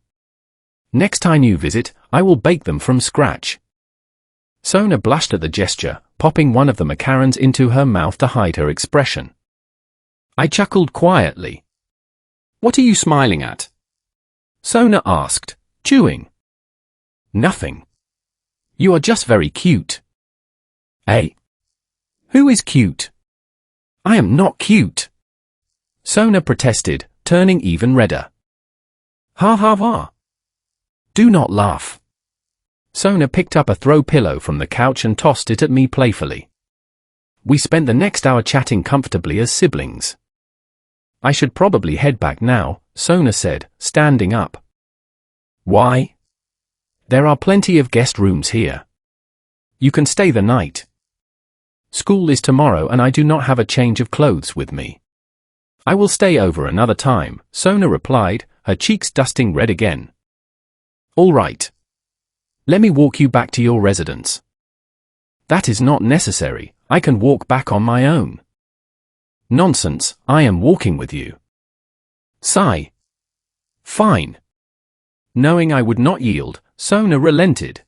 Next time you visit, I will bake them from scratch. Sona blushed at the gesture, popping one of the macarons into her mouth to hide her expression. I chuckled quietly. What are you smiling at? Sona asked, chewing. Nothing. You are just very cute. Hey. Who is cute? I am not cute. Sona protested, turning even redder. Ha ha ha. Do not laugh. Sona picked up a throw pillow from the couch and tossed it at me playfully. We spent the next hour chatting comfortably as siblings. I should probably head back now, Sona said, standing up. Why? There are plenty of guest rooms here. You can stay the night. School is tomorrow and I do not have a change of clothes with me. I will stay over another time, Sona replied, her cheeks dusting red again. All right. Let me walk you back to your residence. That is not necessary, I can walk back on my own. Nonsense, I am walking with you. Sigh. Fine. Knowing I would not yield, Sona relented.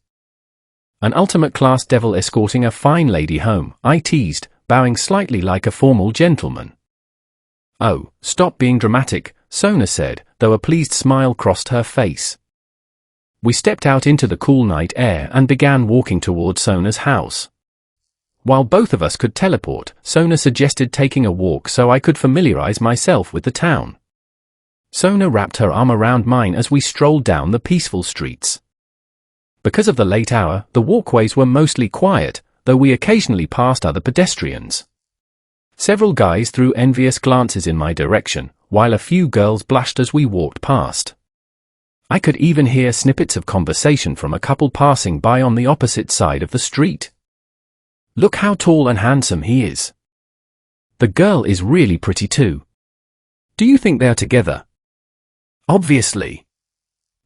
An ultimate class devil escorting a fine lady home, I teased, bowing slightly like a formal gentleman. Oh, stop being dramatic, Sona said, though a pleased smile crossed her face. We stepped out into the cool night air and began walking toward Sona's house. While both of us could teleport, Sona suggested taking a walk so I could familiarize myself with the town. Sona wrapped her arm around mine as we strolled down the peaceful streets. Because of the late hour, the walkways were mostly quiet, though we occasionally passed other pedestrians. Several guys threw envious glances in my direction, while a few girls blushed as we walked past. I could even hear snippets of conversation from a couple passing by on the opposite side of the street. Look how tall and handsome he is. The girl is really pretty too. Do you think they're together? Obviously.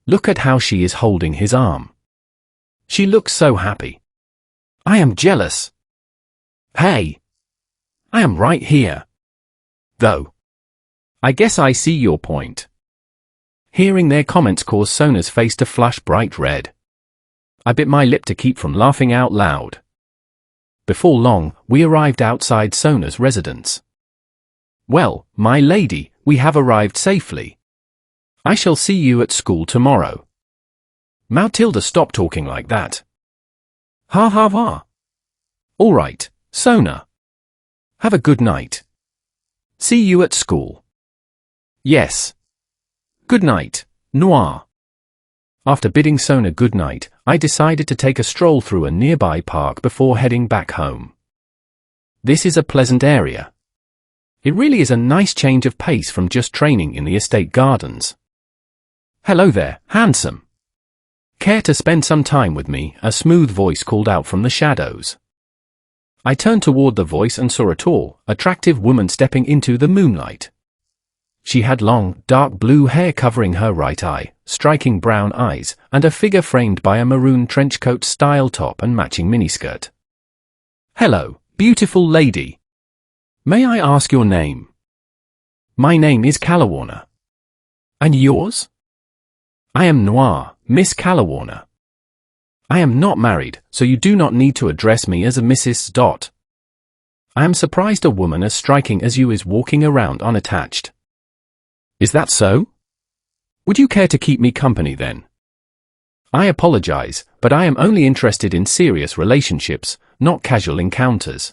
Look at how she is holding his arm. She looks so happy. I am jealous. Hey. I am right here. Though. I guess I see your point. Hearing their comments caused Sona's face to flush bright red. I bit my lip to keep from laughing out loud. Before long, we arrived outside Sona's residence. Well, my lady, we have arrived safely. I shall see you at school tomorrow. Matilda, stop talking like that. Ha ha ha. All right, Sona. Have a good night. See you at school. Yes. Good night, Noir. After bidding Sona good night, I decided to take a stroll through a nearby park before heading back home. This is a pleasant area. It really is a nice change of pace from just training in the estate gardens. Hello there, handsome. Care to spend some time with me? A smooth voice called out from the shadows. I turned toward the voice and saw a tall, attractive woman stepping into the moonlight. She had long, dark blue hair covering her right eye, striking brown eyes, and a figure framed by a maroon trenchcoat-style top and matching miniskirt. Hello, beautiful lady. May I ask your name? My name is Calawarner. And yours? I am Noir, Miss Calawarner. I am not married, so you do not need to address me as a Mrs. Dot. I am surprised a woman as striking as you is walking around unattached. Is that so? Would you care to keep me company then? I apologize, but I am only interested in serious relationships, not casual encounters.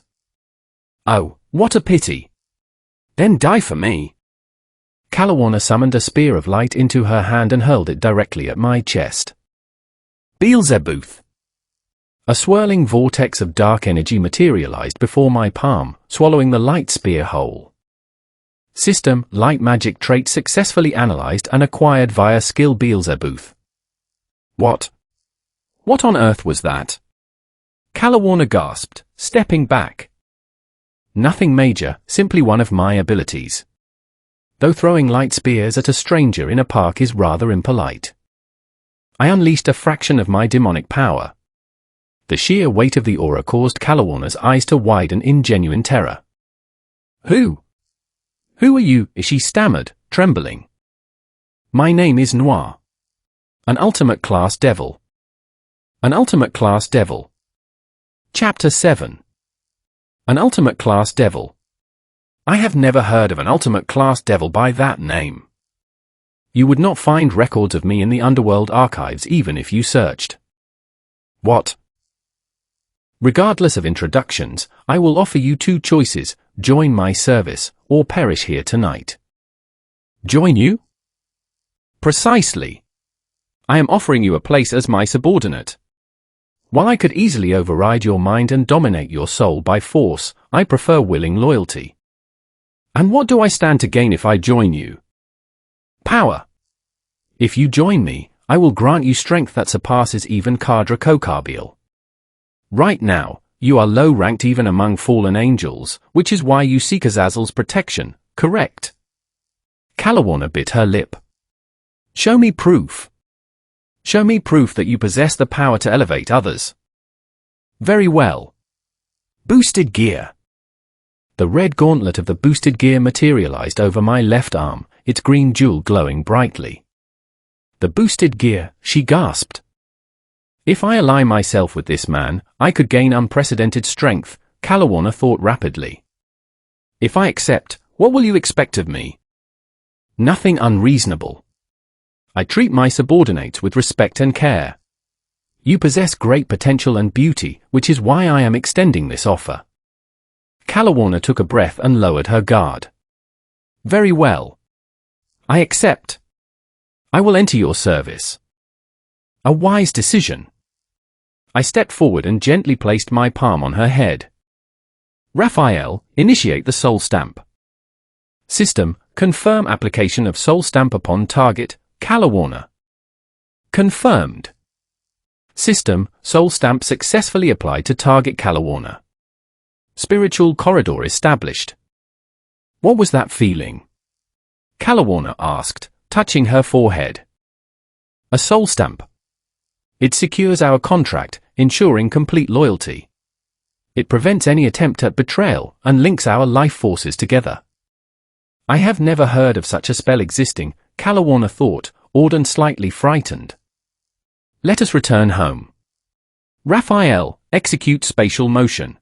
Oh, what a pity. Then die for me. Calawarner summoned a spear of light into her hand and hurled it directly at my chest. Beelzebub. A swirling vortex of dark energy materialized before my palm, swallowing the light spear whole. System, light magic trait successfully analyzed and acquired via skill Beelzebub. What? What on earth was that? Calawarner gasped, stepping back. Nothing major, simply one of my abilities. Though throwing light spears at a stranger in a park is rather impolite. I unleashed a fraction of my demonic power. The sheer weight of the aura caused Calawarner's eyes to widen in genuine terror. Who? Who are you? She stammered, trembling. My name is Noir. An ultimate class devil. An ultimate class devil. Chapter 7. An ultimate class devil. I have never heard of an ultimate class devil by that name. You would not find records of me in the underworld archives even if you searched. What? Regardless of introductions, I will offer you two choices: join my service, or perish here tonight. Join you? Precisely. I am offering you a place as my subordinate. While I could easily override your mind and dominate your soul by force, I prefer willing loyalty. And what do I stand to gain if I join you? Power. If you join me, I will grant you strength that surpasses even Kadra Kokarbiel. Right now, you are low-ranked even among fallen angels, which is why you seek Azazel's protection, correct? Kalawana bit her lip. Show me proof. Show me proof that you possess the power to elevate others. Very well. Boosted gear. The red gauntlet of the boosted gear materialized over my left arm, its green jewel glowing brightly. The boosted gear, she gasped. If I ally myself with this man, I could gain unprecedented strength, Kalawana thought rapidly. If I accept, what will you expect of me? Nothing unreasonable. I treat my subordinates with respect and care. You possess great potential and beauty, which is why I am extending this offer. Kalawana took a breath and lowered her guard. Very well. I accept. I will enter your service. A wise decision. I stepped forward and gently placed my palm on her head. Raphael, initiate the soul stamp. System, confirm application of soul stamp upon target, Kalawana. Confirmed. System, soul stamp successfully applied to target Kalawana. Spiritual corridor established. What was that feeling? Kalawana asked, touching her forehead. A soul stamp. It secures our contract, ensuring complete loyalty. It prevents any attempt at betrayal and links our life forces together. I have never heard of such a spell existing, Kalawana thought, awed and slightly frightened. Let us return home. Raphael, execute spatial motion.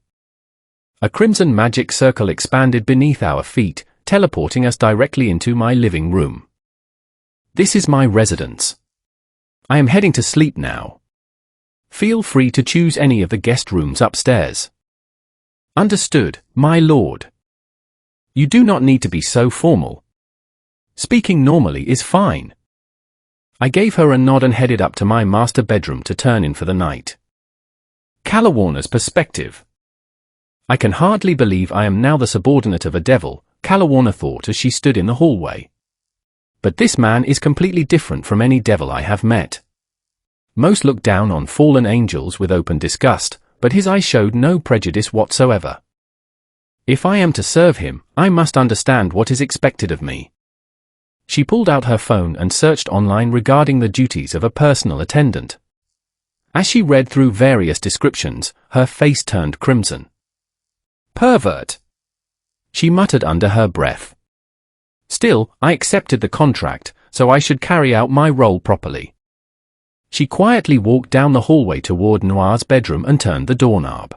A crimson magic circle expanded beneath our feet, teleporting us directly into my living room. This is my residence. I am heading to sleep now. Feel free to choose any of the guest rooms upstairs. Understood, my lord. You do not need to be so formal. Speaking normally is fine. I gave her a nod and headed up to my master bedroom to turn in for the night. Kalawana's perspective. I can hardly believe I am now the subordinate of a devil, Kalawana thought as she stood in the hallway. But this man is completely different from any devil I have met. Most look down on fallen angels with open disgust, but his eyes showed no prejudice whatsoever. If I am to serve him, I must understand what is expected of me. She pulled out her phone and searched online regarding the duties of a personal attendant. As she read through various descriptions, her face turned crimson. Pervert! She muttered under her breath. Still, I accepted the contract, so I should carry out my role properly. She quietly walked down the hallway toward Noir's bedroom and turned the doorknob.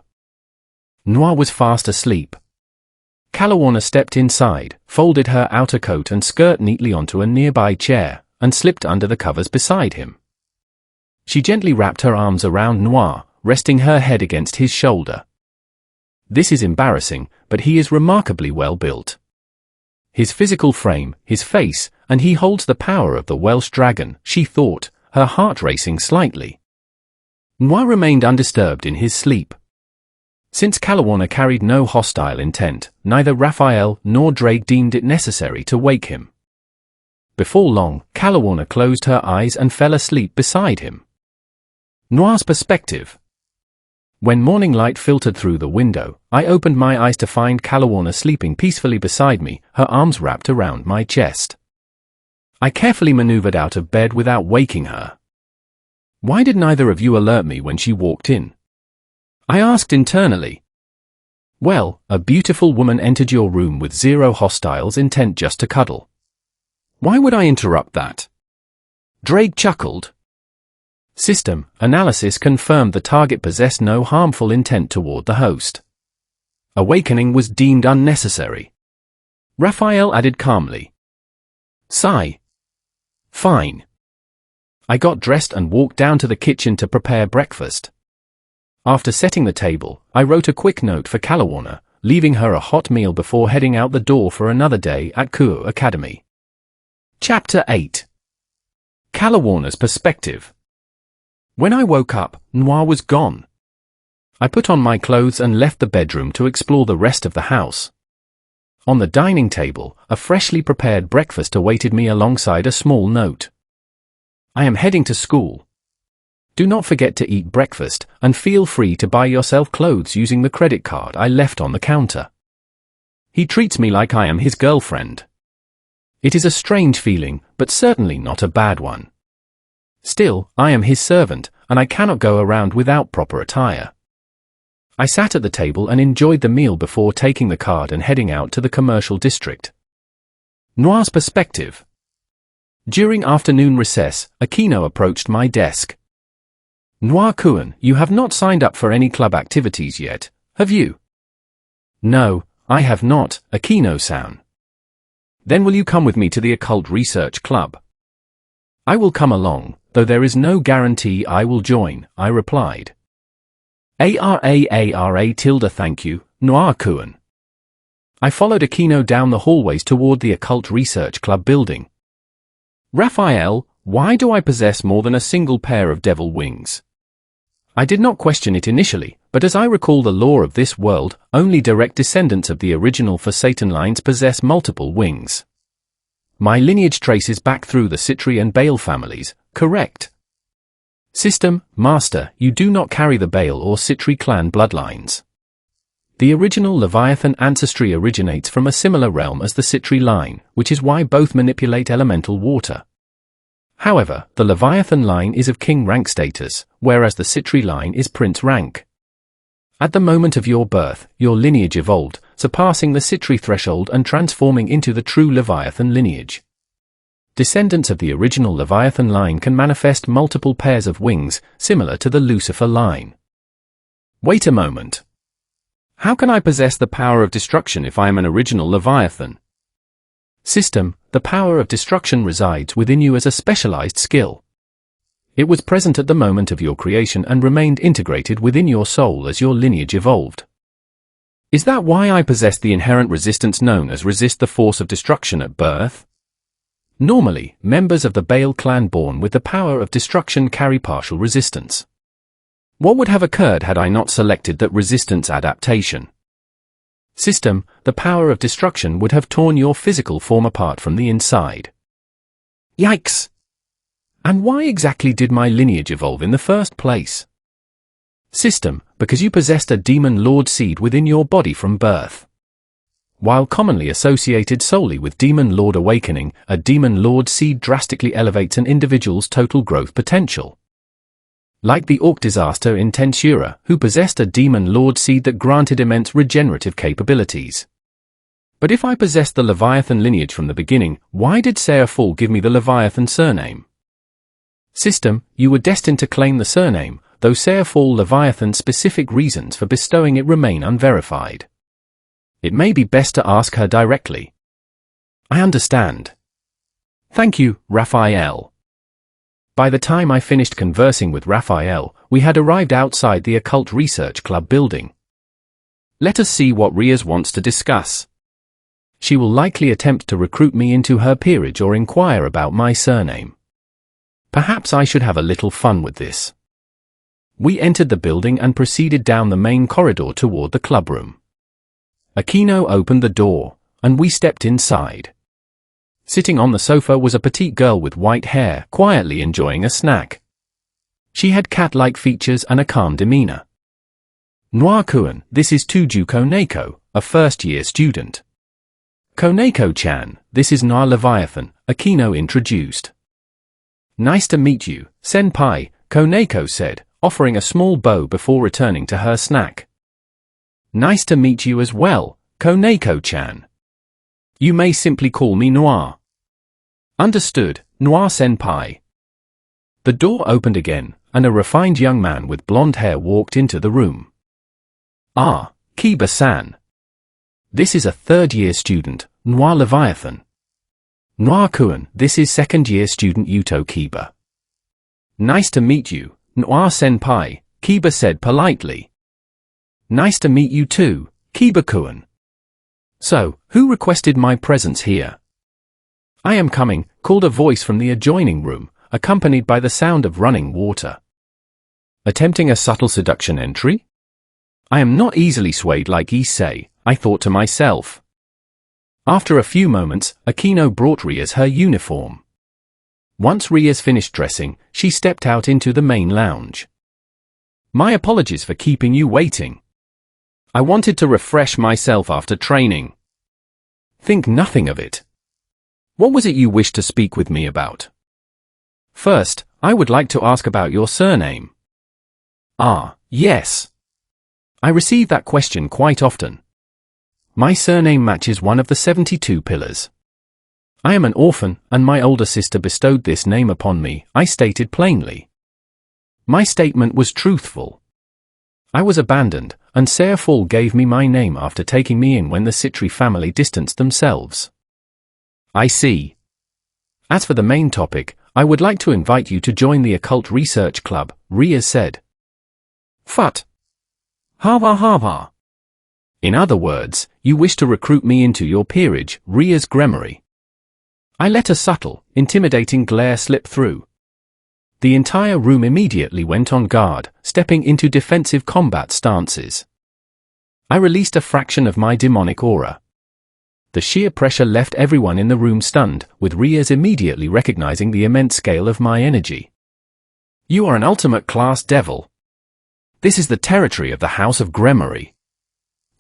Noir was fast asleep. Kalawana stepped inside, folded her outer coat and skirt neatly onto a nearby chair, and slipped under the covers beside him. She gently wrapped her arms around Noir, resting her head against his shoulder. This is embarrassing, but he is remarkably well built. His physical frame, his face, and he holds the power of the Welsh dragon, she thought, her heart racing slightly. Noir remained undisturbed in his sleep. Since Kalawana carried no hostile intent, neither Raphael nor Drake deemed it necessary to wake him. Before long, Kalawana closed her eyes and fell asleep beside him. Noir's perspective. When morning light filtered through the window, I opened my eyes to find Kalawana sleeping peacefully beside me, her arms wrapped around my chest. I carefully maneuvered out of bed without waking her. Why did neither of you alert me when she walked in? I asked internally. Well, a beautiful woman entered your room with zero hostiles intent just to cuddle. Why would I interrupt that? Drake chuckled. System analysis confirmed the target possessed no harmful intent toward the host. Awakening was deemed unnecessary. Raphael added calmly. Sigh. Fine. I got dressed and walked down to the kitchen to prepare breakfast. After setting the table, I wrote a quick note for Kalawarna, leaving her a hot meal before heading out the door for another day at Kuo Academy. Chapter 8. Kalawarna's Perspective. When I woke up, Noir was gone. I put on my clothes and left the bedroom to explore the rest of the house. On the dining table, a freshly prepared breakfast awaited me alongside a small note. I am heading to school. Do not forget to eat breakfast, and feel free to buy yourself clothes using the credit card I left on the counter. He treats me like I am his girlfriend. It is a strange feeling, but certainly not a bad one. Still, I am his servant, and I cannot go around without proper attire. I sat at the table and enjoyed the meal before taking the card and heading out to the commercial district. Noir's Perspective. During afternoon recess, Akino approached my desk. Noir-kun, you have not signed up for any club activities yet, have you? No, I have not, Akino-san. Then will you come with me to the Occult Research Club? I will come along, though there is no guarantee I will join, I replied. Thank you, Noir-kun. I followed Akino down the hallways toward the Occult Research Club building. Raphael, why do I possess more than a single pair of devil wings? I did not question it initially, but as I recall the law of this world, only direct descendants of the original for Satan lines possess multiple wings. My lineage traces back through the Citri and Baal families, correct? System, Master, you do not carry the Baal or Citri clan bloodlines. The original Leviathan ancestry originates from a similar realm as the Citri line, which is why both manipulate elemental water. However, the Leviathan line is of king rank status, whereas the Citri line is prince rank. At the moment of your birth, your lineage evolved, surpassing the Citri threshold and transforming into the true Leviathan lineage. Descendants of the original Leviathan line can manifest multiple pairs of wings, similar to the Lucifer line. Wait a moment. How can I possess the power of destruction if I am an original Leviathan? System, the power of destruction resides within you as a specialized skill. It was present at the moment of your creation and remained integrated within your soul as your lineage evolved. Is that why I possess the inherent resistance known as resist the force of destruction at birth? Normally, members of the Baal clan born with the power of destruction carry partial resistance. What would have occurred had I not selected that resistance adaptation? System, the power of destruction would have torn your physical form apart from the inside. Yikes! And why exactly did my lineage evolve in the first place? System, because you possessed a demon lord seed within your body from birth. While commonly associated solely with demon lord awakening, a demon lord seed drastically elevates an individual's total growth potential. Like the orc disaster in Tensura, who possessed a demon lord seed that granted immense regenerative capabilities. But if I possessed the Leviathan lineage from the beginning, why did Seirfall give me the Leviathan surname? System, you were destined to claim the surname, though Seirfall Leviathan's specific reasons for bestowing it remain unverified. It may be best to ask her directly. I understand. Thank you, Raphael. By the time I finished conversing with Raphael, we had arrived outside the Occult Research Club building. Let us see what Riaz wants to discuss. She will likely attempt to recruit me into her peerage or inquire about my surname. Perhaps I should have a little fun with this. We entered the building and proceeded down the main corridor toward the clubroom. Akino opened the door, and we stepped inside. Sitting on the sofa was a petite girl with white hair, quietly enjoying a snack. She had cat-like features and a calm demeanor. Noir-kun, this is Tuju Koneko, a first-year student. Koneko-chan, this is Noir Leviathan, Akino introduced. Nice to meet you, senpai, Koneko said, offering a small bow before returning to her snack. Nice to meet you as well, Koneko-chan. You may simply call me Noir. Understood, Noir-senpai. The door opened again, and a refined young man with blonde hair walked into the room. Ah, Kiba-san. This is a third-year student, Noir Leviathan. Noir-kun, this is second-year student Yuto Kiba. Nice to meet you, Noir-senpai, Kiba said politely. Nice to meet you too, Kiba-kun. So, who requested my presence here? I am coming, called a voice from the adjoining room, accompanied by the sound of running water. Attempting a subtle seduction entry? I am not easily swayed like Issei, I thought to myself. After a few moments, Akino brought Rias her uniform. Once Rias finished dressing, she stepped out into the main lounge. My apologies for keeping you waiting. I wanted to refresh myself after training. Think nothing of it. What was it you wished to speak with me about? First, I would like to ask about your surname. Ah, yes. I receive that question quite often. My surname matches one of the 72 pillars. I am an orphan, and my older sister bestowed this name upon me, I stated plainly. My statement was truthful. I was abandoned, and Searfall gave me my name after taking me in when the Citri family distanced themselves. I see. As for the main topic, I would like to invite you to join the Occult Research Club, Rias said. Phut. Hava hava. In other words, you wish to recruit me into your peerage, Rias Gremory. I let a subtle, intimidating glare slip through. The entire room immediately went on guard, stepping into defensive combat stances. I released a fraction of my demonic aura. The sheer pressure left everyone in the room stunned, with Rias immediately recognizing the immense scale of my energy. You are an ultimate class devil. This is the territory of the House of Gremory.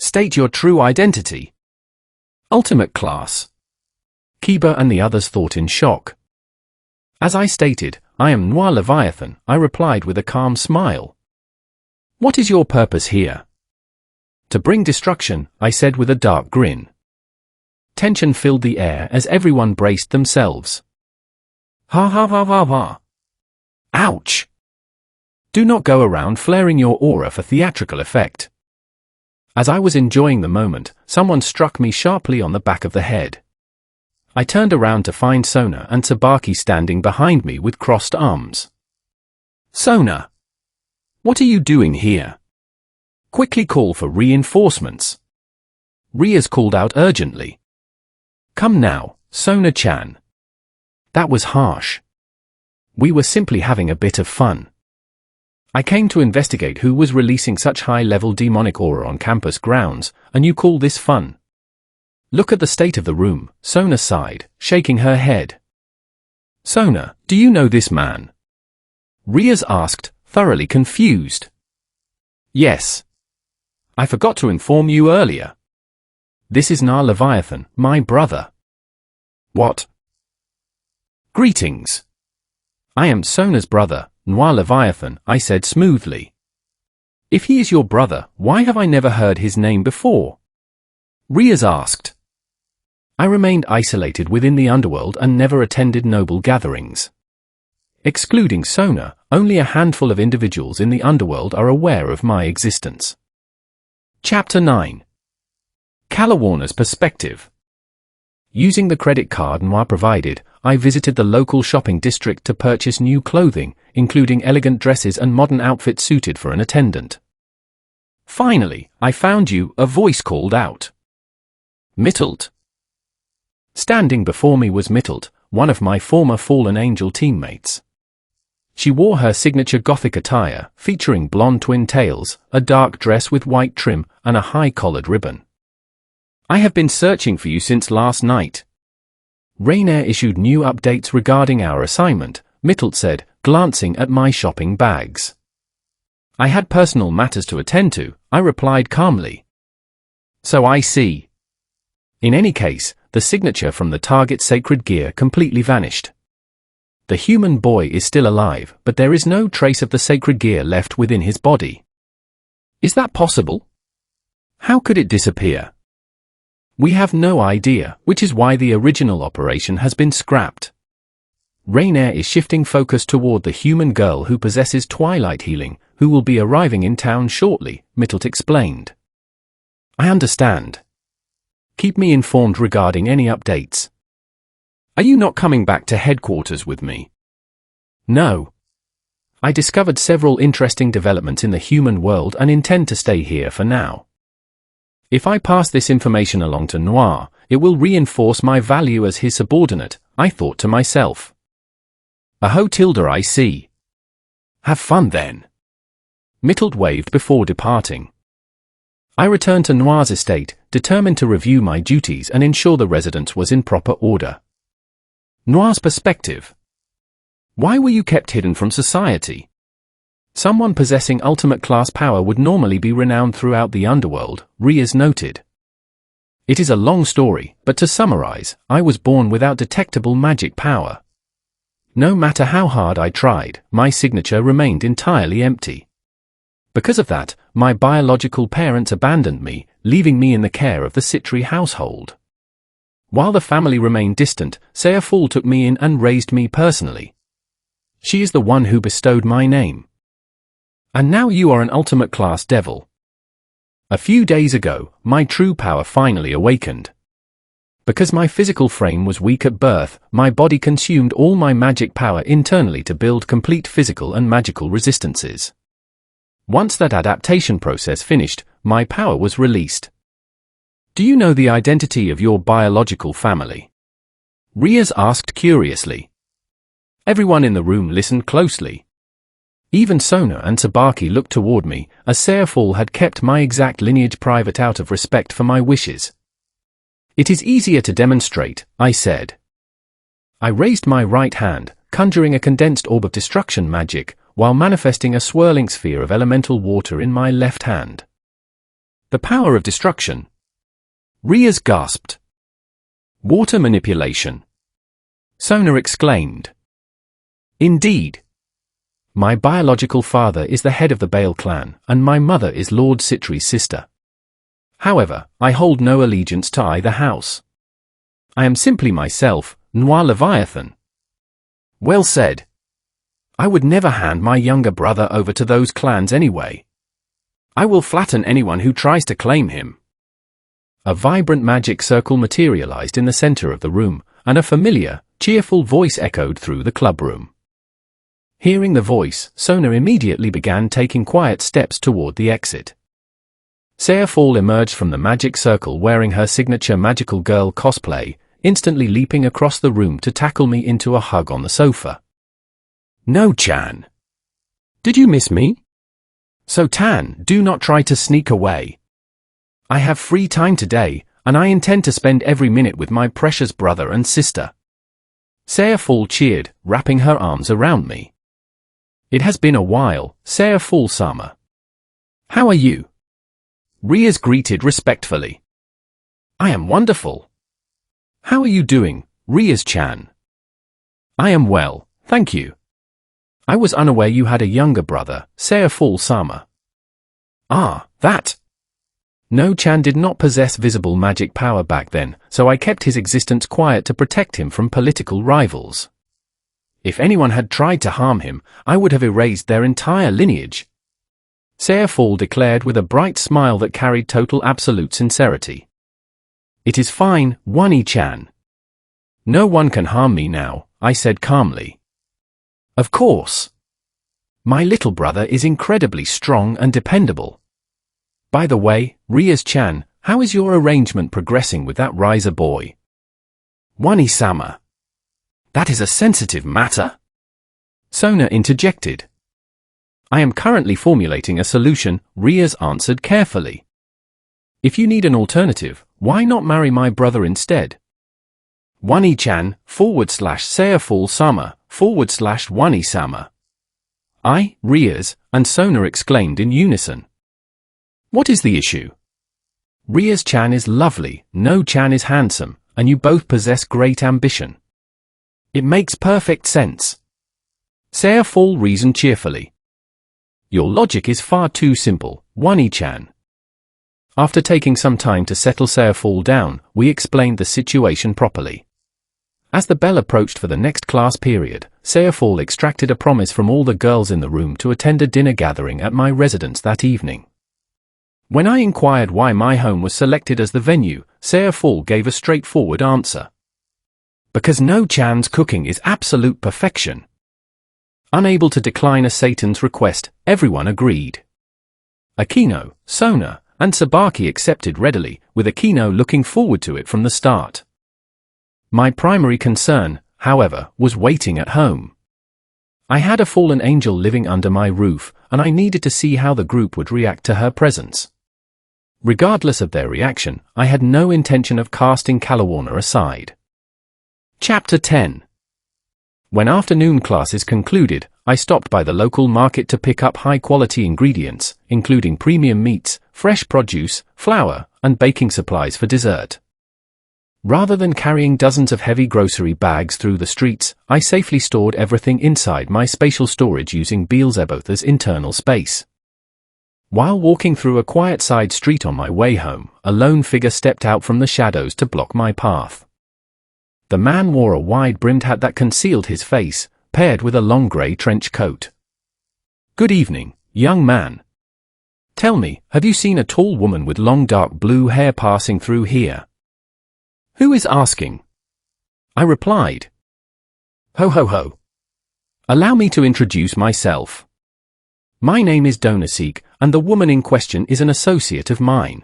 State your true identity. Ultimate class. Kiba and the others thought in shock. As I stated, I am Noir Leviathan, I replied with a calm smile. What is your purpose here? To bring destruction, I said with a dark grin. Tension filled the air as everyone braced themselves. Ha ha ha ha ha. Ouch! Do not go around flaring your aura for theatrical effect. As I was enjoying the moment, someone struck me sharply on the back of the head. I turned around to find Sona and Tsubaki standing behind me with crossed arms. Sona! What are you doing here? Quickly call for reinforcements. Rias called out urgently. Come now, Sona-chan. That was harsh. We were simply having a bit of fun. I came to investigate who was releasing such high-level demonic aura on campus grounds, and you call this fun? Look at the state of the room, Sona sighed, shaking her head. Sona, do you know this man? Rias asked, thoroughly confused. Yes. I forgot to inform you earlier. This is Noir Leviathan, my brother. What? Greetings. I am Sona's brother, Noir Leviathan, I said smoothly. If he is your brother, why have I never heard his name before? Rias asked. I remained isolated within the underworld and never attended noble gatherings. Excluding Sona, only a handful of individuals in the underworld are aware of my existence. Chapter 9. Calawarna's Perspective. Using the credit card Noir provided, I visited the local shopping district to purchase new clothing, including elegant dresses and modern outfits suited for an attendant. Finally, I found you, a voice called out. Mittelt. Standing before me was Mittelt, one of my former Fallen Angel teammates. She wore her signature gothic attire, featuring blonde twin tails, a dark dress with white trim, and a high-collared ribbon. I have been searching for you since last night. Rainier issued new updates regarding our assignment, Mittelt said, glancing at my shopping bags. I had personal matters to attend to, I replied calmly. So I see. In any case, the signature from the target sacred gear completely vanished. The human boy is still alive, but there is no trace of the sacred gear left within his body. Is that possible? How could it disappear? We have no idea, which is why the original operation has been scrapped. Rainier is shifting focus toward the human girl who possesses twilight healing, who will be arriving in town shortly, Mittelt explained. I understand. Keep me informed regarding any updates. Are you not coming back to headquarters with me? No. I discovered several interesting developments in the human world and intend to stay here for now. If I pass this information along to Noir, it will reinforce my value as his subordinate, I thought to myself. Aho tilde I see. Have fun then. Mittled waved before departing. I returned to Noir's estate, determined to review my duties and ensure the residence was in proper order. Noir's perspective. Why were you kept hidden from society? Someone possessing ultimate class power would normally be renowned throughout the underworld, Riaz noted. It is a long story, but to summarize, I was born without detectable magic power. No matter how hard I tried, my signature remained entirely empty. Because of that, my biological parents abandoned me, leaving me in the care of the Citri household. While the family remained distant, Sayaful took me in and raised me personally. She is the one who bestowed my name. And now you are an ultimate class devil. A few days ago, my true power finally awakened. Because my physical frame was weak at birth, my body consumed all my magic power internally to build complete physical and magical resistances. Once that adaptation process finished, my power was released. Do you know the identity of your biological family? Riaz asked curiously. Everyone in the room listened closely. Even Sona and Sabaki looked toward me, as Sayaful had kept my exact lineage private out of respect for my wishes. It is easier to demonstrate, I said. I raised my right hand, conjuring a condensed orb of destruction magic, while manifesting a swirling sphere of elemental water in my left hand. The power of destruction. Riaz gasped. Water manipulation. Sona exclaimed. Indeed. My biological father is the head of the Bale clan, and my mother is Lord Citri's sister. However, I hold no allegiance to either house. I am simply myself, Noir Leviathan. Well said. I would never hand my younger brother over to those clans anyway. I will flatten anyone who tries to claim him. A vibrant magic circle materialized in the center of the room, and a familiar, cheerful voice echoed through the clubroom. Hearing the voice, Sona immediately began taking quiet steps toward the exit. Sayaful emerged from the magic circle wearing her signature magical girl cosplay, instantly leaping across the room to tackle me into a hug on the sofa. No, Chan. Did you miss me? So Tan, do not try to sneak away. I have free time today, and I intend to spend every minute with my precious brother and sister. Sayaful cheered, wrapping her arms around me. It has been a while, Sayaful-sama. How are you? Riaz greeted respectfully. I am wonderful. How are you doing, Riaz-chan? I am well, thank you. I was unaware you had a younger brother, Sayaful-sama. Ah, that. No-chan did not possess visible magic power back then, so I kept his existence quiet to protect him from political rivals. If anyone had tried to harm him, I would have erased their entire lineage. Sayaful declared with a bright smile that carried total absolute sincerity. It is fine, Wani-chan. No one can harm me now, I said calmly. Of course. My little brother is incredibly strong and dependable. By the way, Riaz-chan, how is your arrangement progressing with that Riza boy? Wani-sama. That is a sensitive matter. Sona interjected. I am currently formulating a solution, Riaz answered carefully. If you need an alternative, why not marry my brother instead? Wani-chan, /Sayaful-sama, /Wani-sama. I, Riaz, and Sona exclaimed in unison. What is the issue? Riaz-chan is lovely, No-chan is handsome, and you both possess great ambition. It makes perfect sense. Sayaful reasoned cheerfully. Your logic is far too simple, Wani-chan. After taking some time to settle Sayaful down, we explained the situation properly. As the bell approached for the next class period, Sayaful extracted a promise from all the girls in the room to attend a dinner gathering at my residence that evening. When I inquired why my home was selected as the venue, Sayaful gave a straightforward answer. Because no Chan's cooking is absolute perfection. Unable to decline a Satan's request, everyone agreed. Aquino, Sona, and Sabaki accepted readily, with Aquino looking forward to it from the start. My primary concern, however, was waiting at home. I had a fallen angel living under my roof, and I needed to see how the group would react to her presence. Regardless of their reaction, I had no intention of casting Kalawarna aside. Chapter 10. When afternoon classes concluded, I stopped by the local market to pick up high-quality ingredients, including premium meats, fresh produce, flour, and baking supplies for dessert. Rather than carrying dozens of heavy grocery bags through the streets, I safely stored everything inside my spatial storage using Beelzebub as internal space. While walking through a quiet side street on my way home, a lone figure stepped out from the shadows to block my path. The man wore a wide-brimmed hat that concealed his face, paired with a long grey trench coat. "Good evening, young man. Tell me, have you seen a tall woman with long dark blue hair passing through here?" "Who is asking?" I replied. "Ho ho ho. Allow me to introduce myself. My name is Donasik, and the woman in question is an associate of mine."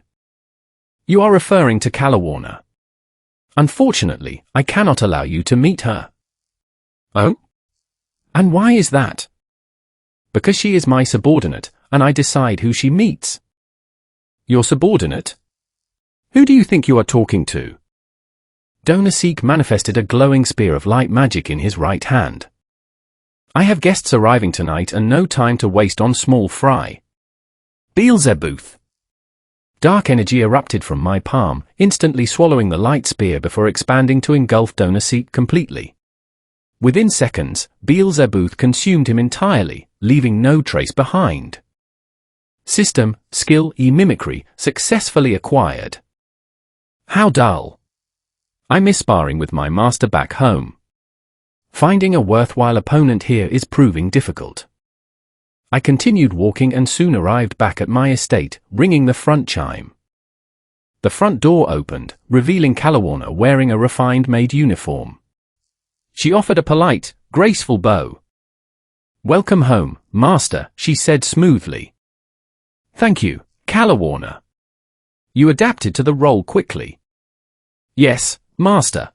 "You are referring to Kalawarna. Unfortunately, I cannot allow you to meet her." "Oh? And why is that?" "Because she is my subordinate, and I decide who she meets." "Your subordinate? Who do you think you are talking to?" Donasik manifested a glowing spear of light magic in his right hand. "I have guests arriving tonight and no time to waste on small fry." "Beelzebub!" Dark energy erupted from my palm, instantly swallowing the light spear before expanding to engulf Donasik completely. Within seconds, Beelzebub consumed him entirely, leaving no trace behind. System, skill mimicry, successfully acquired. How dull. I miss sparring with my master back home. Finding a worthwhile opponent here is proving difficult. I continued walking and soon arrived back at my estate, ringing the front chime. The front door opened, revealing Kalawarna wearing a refined maid uniform. She offered a polite, graceful bow. "Welcome home, master," she said smoothly. "Thank you, Kalawarna. You adapted to the role quickly." "Yes, master.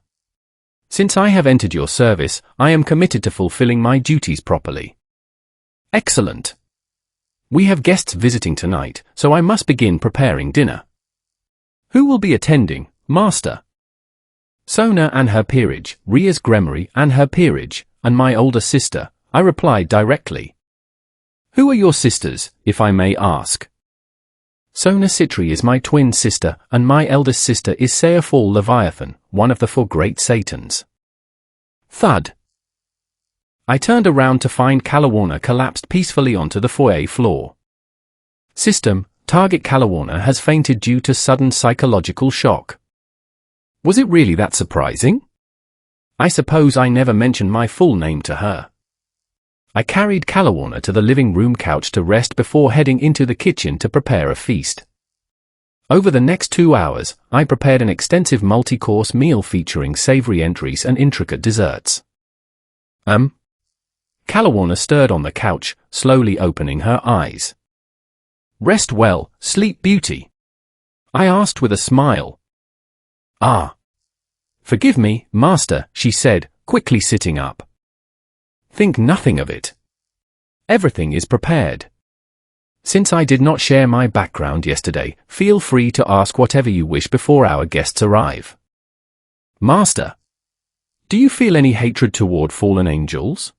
Since I have entered your service, I am committed to fulfilling my duties properly." "Excellent. We have guests visiting tonight, so I must begin preparing dinner." "Who will be attending, master?" "Sona and her peerage, Ria's Gremory and her peerage, and my older sister," I replied directly. "Who are your sisters, if I may ask?" "Sona Citri is my twin sister, and my eldest sister is Seafall Leviathan, one of the 4 great Satans." Thud. I turned around to find Kalawarna collapsed peacefully onto the foyer floor. System, target Kalawarna has fainted due to sudden psychological shock. Was it really that surprising? I suppose I never mentioned my full name to her. I carried Kalawarna to the living room couch to rest before heading into the kitchen to prepare a feast. Over the next 2 hours, I prepared an extensive multi-course meal featuring savory entries and intricate desserts. Kalawarna stirred on the couch, slowly opening her eyes. "Rest well, sleep beauty?" I asked with a smile. "Ah. Forgive me, master," she said, quickly sitting up. "Think nothing of it. Everything is prepared. Since I did not share my background yesterday, feel free to ask whatever you wish before our guests arrive." "Master, do you feel any hatred toward fallen angels?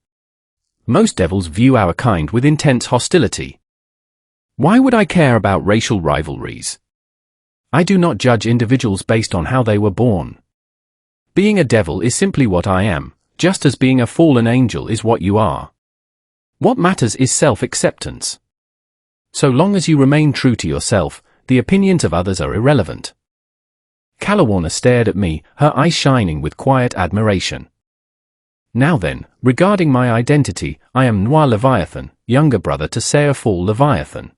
Most devils view our kind with intense hostility. Why would I care about racial rivalries? I do not judge individuals based on how they were born. Being a devil is simply what I am, just as being a fallen angel is what you are. What matters is self-acceptance. So long as you remain true to yourself, the opinions of others are irrelevant." Kalawarna stared at me, her eyes shining with quiet admiration. "Now then, regarding my identity, I am Noir Leviathan, younger brother to Seafall Leviathan.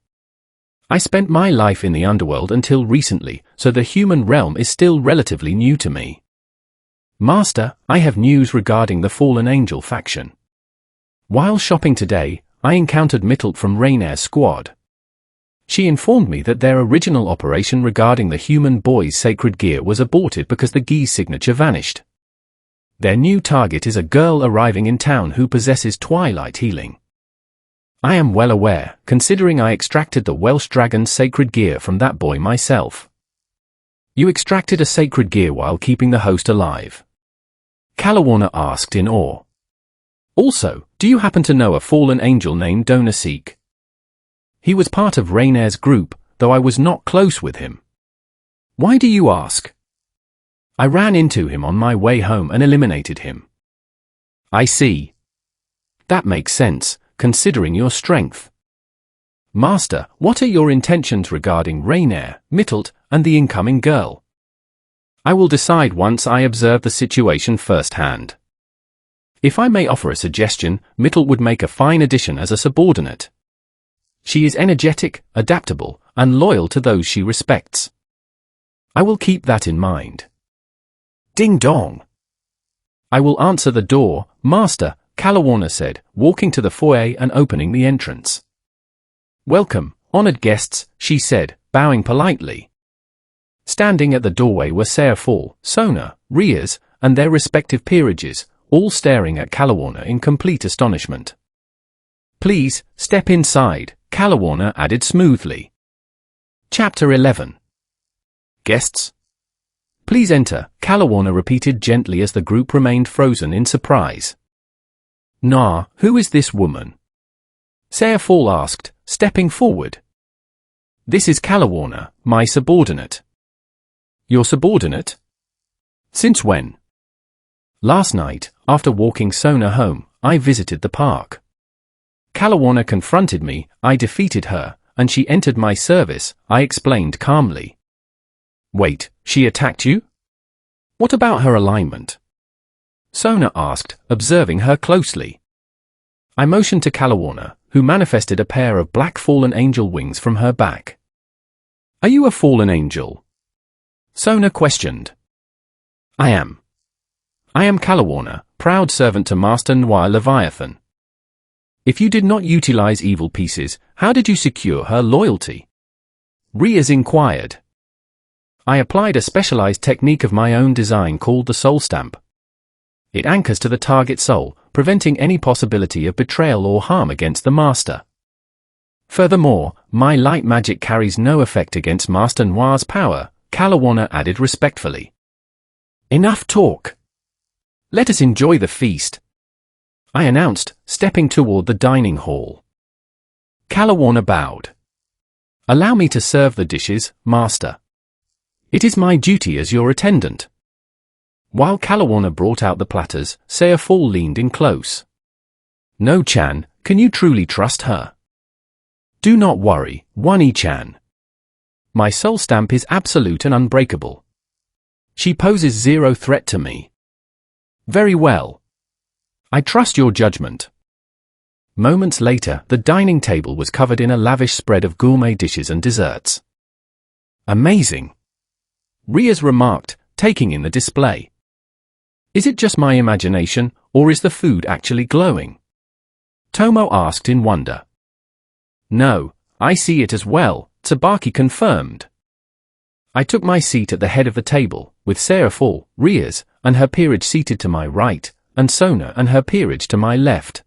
I spent my life in the underworld until recently, so the human realm is still relatively new to me. Master, I have news regarding the fallen angel faction. While shopping today, I encountered Mittelt from Rainair's squad. She informed me that their original operation regarding the human boy's sacred gear was aborted because the Gi's signature vanished. Their new target is a girl arriving in town who possesses twilight healing. I am well aware, considering I extracted the Welsh dragon's sacred gear from that boy myself. You extracted a sacred gear while keeping the host alive? Kalawarna asked in awe. Also, do you happen to know a fallen angel named Donaseek? He was part of Rainair's group, though I was not close with him. Why do you ask? I ran into him on my way home and eliminated him. I see. That makes sense, considering your strength. Master, what are your intentions regarding Rainair, Mittelt, and the incoming girl? I will decide once I observe the situation firsthand. If I may offer a suggestion, Mittelt would make a fine addition as a subordinate. She is energetic, adaptable, and loyal to those she respects. I will keep that in mind. Ding dong. I will answer the door, Master, Kalawarna said, walking to the foyer and opening the entrance. Welcome, honored guests, she said, bowing politely. Standing at the doorway were Saerfall, Sona, Riaz, and their respective peerages, all staring at Kalawarna in complete astonishment. Please, step inside, Kalawarna added smoothly. Chapter 11. Guests? Please enter, Kalawarna repeated gently as the group remained frozen in surprise. Nah, who is this woman? Saerfall asked, stepping forward. This is Kalawarna, my subordinate. Your subordinate? Since when? Last night, after walking Sona home, I visited the park. Kalawarna confronted me, I defeated her, and she entered my service, I explained calmly. Wait, she attacked you? What about her alignment? Sona asked, observing her closely. I motioned to Kalawarna, who manifested a pair of black fallen angel wings from her back. Are you a fallen angel? Sona questioned. I am. I am Kalawarna, proud servant to Master Noir Leviathan. If you did not utilize evil pieces, how did you secure her loyalty? Riaz inquired. I applied a specialized technique of my own design called the soul stamp. It anchors to the target soul, preventing any possibility of betrayal or harm against the master. Furthermore, my light magic carries no effect against Master Noir's power, Kalawarna added respectfully. Enough talk. Let us enjoy the feast, I announced, stepping toward the dining hall. Kalawarna bowed. Allow me to serve the dishes, master. It is my duty as your attendant. While Kalawarna brought out the platters, Saerfall leaned in close. No, Chan, can you truly trust her? Do not worry, Wani-chan. My soul stamp is absolute and unbreakable. She poses zero threat to me. Very well. I trust your judgment. Moments later, the dining table was covered in a lavish spread of gourmet dishes and desserts. Amazing. Riaz remarked, taking in the display. Is it just my imagination, or is the food actually glowing? Tomo asked in wonder. No, I see it as well, Tsubaki confirmed. I took my seat at the head of the table, with Saerfall, Riaz, and her peerage seated to my right, and Sona and her peerage to my left.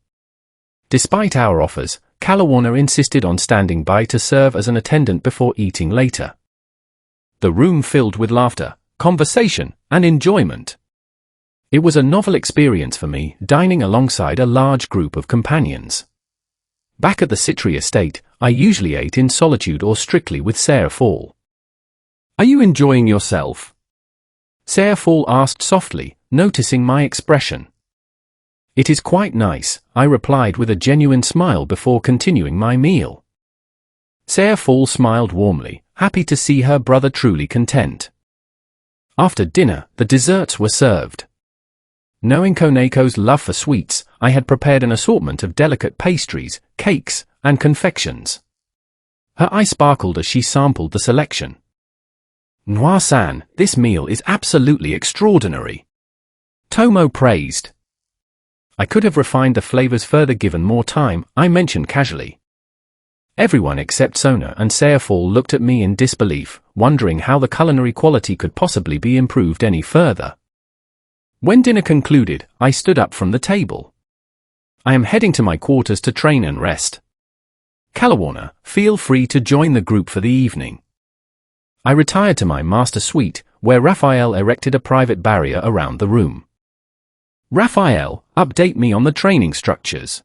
Despite our offers, Kalawarna insisted on standing by to serve as an attendant before eating later. The room filled with laughter, conversation, and enjoyment. It was a novel experience for me, dining alongside a large group of companions. Back at the Citri estate, I usually ate in solitude or strictly with Saerfall. Are you enjoying yourself? Saerfall asked softly, noticing my expression. It is quite nice, I replied with a genuine smile before continuing my meal. Saerfall smiled warmly, happy to see her brother truly content. After dinner, the desserts were served. Knowing Koneko's love for sweets, I had prepared an assortment of delicate pastries, cakes, and confections. Her eye sparkled as she sampled the selection. Noir-san, this meal is absolutely extraordinary. Tomo praised. I could have refined the flavors further given more time, I mentioned casually. Everyone except Sona and Sayafall looked at me in disbelief, wondering how the culinary quality could possibly be improved any further. When dinner concluded, I stood up from the table. I am heading to my quarters to train and rest. Kalawana, feel free to join the group for the evening. I retired to my master suite, where Raphael erected a private barrier around the room. Raphael, update me on the training structures.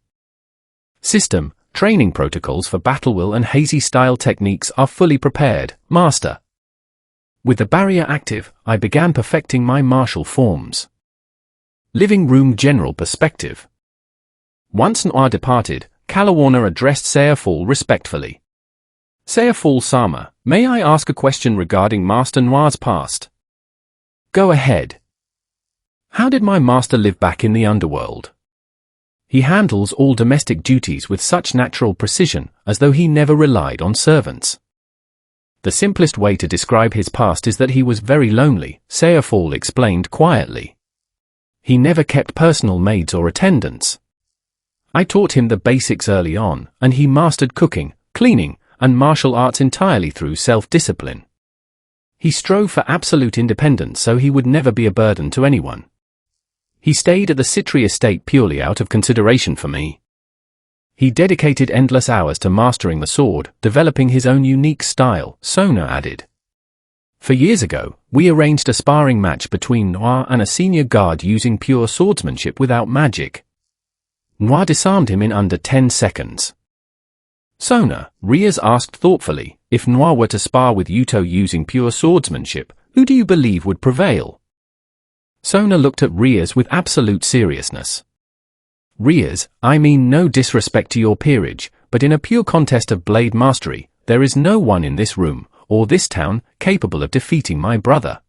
System, training protocols for battle will and hazy style techniques are fully prepared, Master. With the barrier active, I began perfecting my martial forms. Living room general perspective. Once Noir departed, Kalawana addressed Sayafall respectfully. Sayafall-sama, may I ask a question regarding Master Noir's past? Go ahead. How did my master live back in the underworld? He handles all domestic duties with such natural precision, as though he never relied on servants. The simplest way to describe his past is that he was very lonely, Sayafall explained quietly. He never kept personal maids or attendants. I taught him the basics early on, and he mastered cooking, cleaning, and martial arts entirely through self-discipline. He strove for absolute independence so he would never be a burden to anyone. He stayed at the Citri estate purely out of consideration for me. He dedicated endless hours to mastering the sword, developing his own unique style, Sona added. For years ago, we arranged a sparring match between Noir and a senior guard using pure swordsmanship without magic. Noir disarmed him in under 10 seconds. Sona, Riaz asked thoughtfully, if Noir were to spar with Yuto using pure swordsmanship, who do you believe would prevail? Sona looked at Riaz with absolute seriousness. Riaz, I mean no disrespect to your peerage, but in a pure contest of blade mastery, there is no one in this room, or this town, capable of defeating my brother.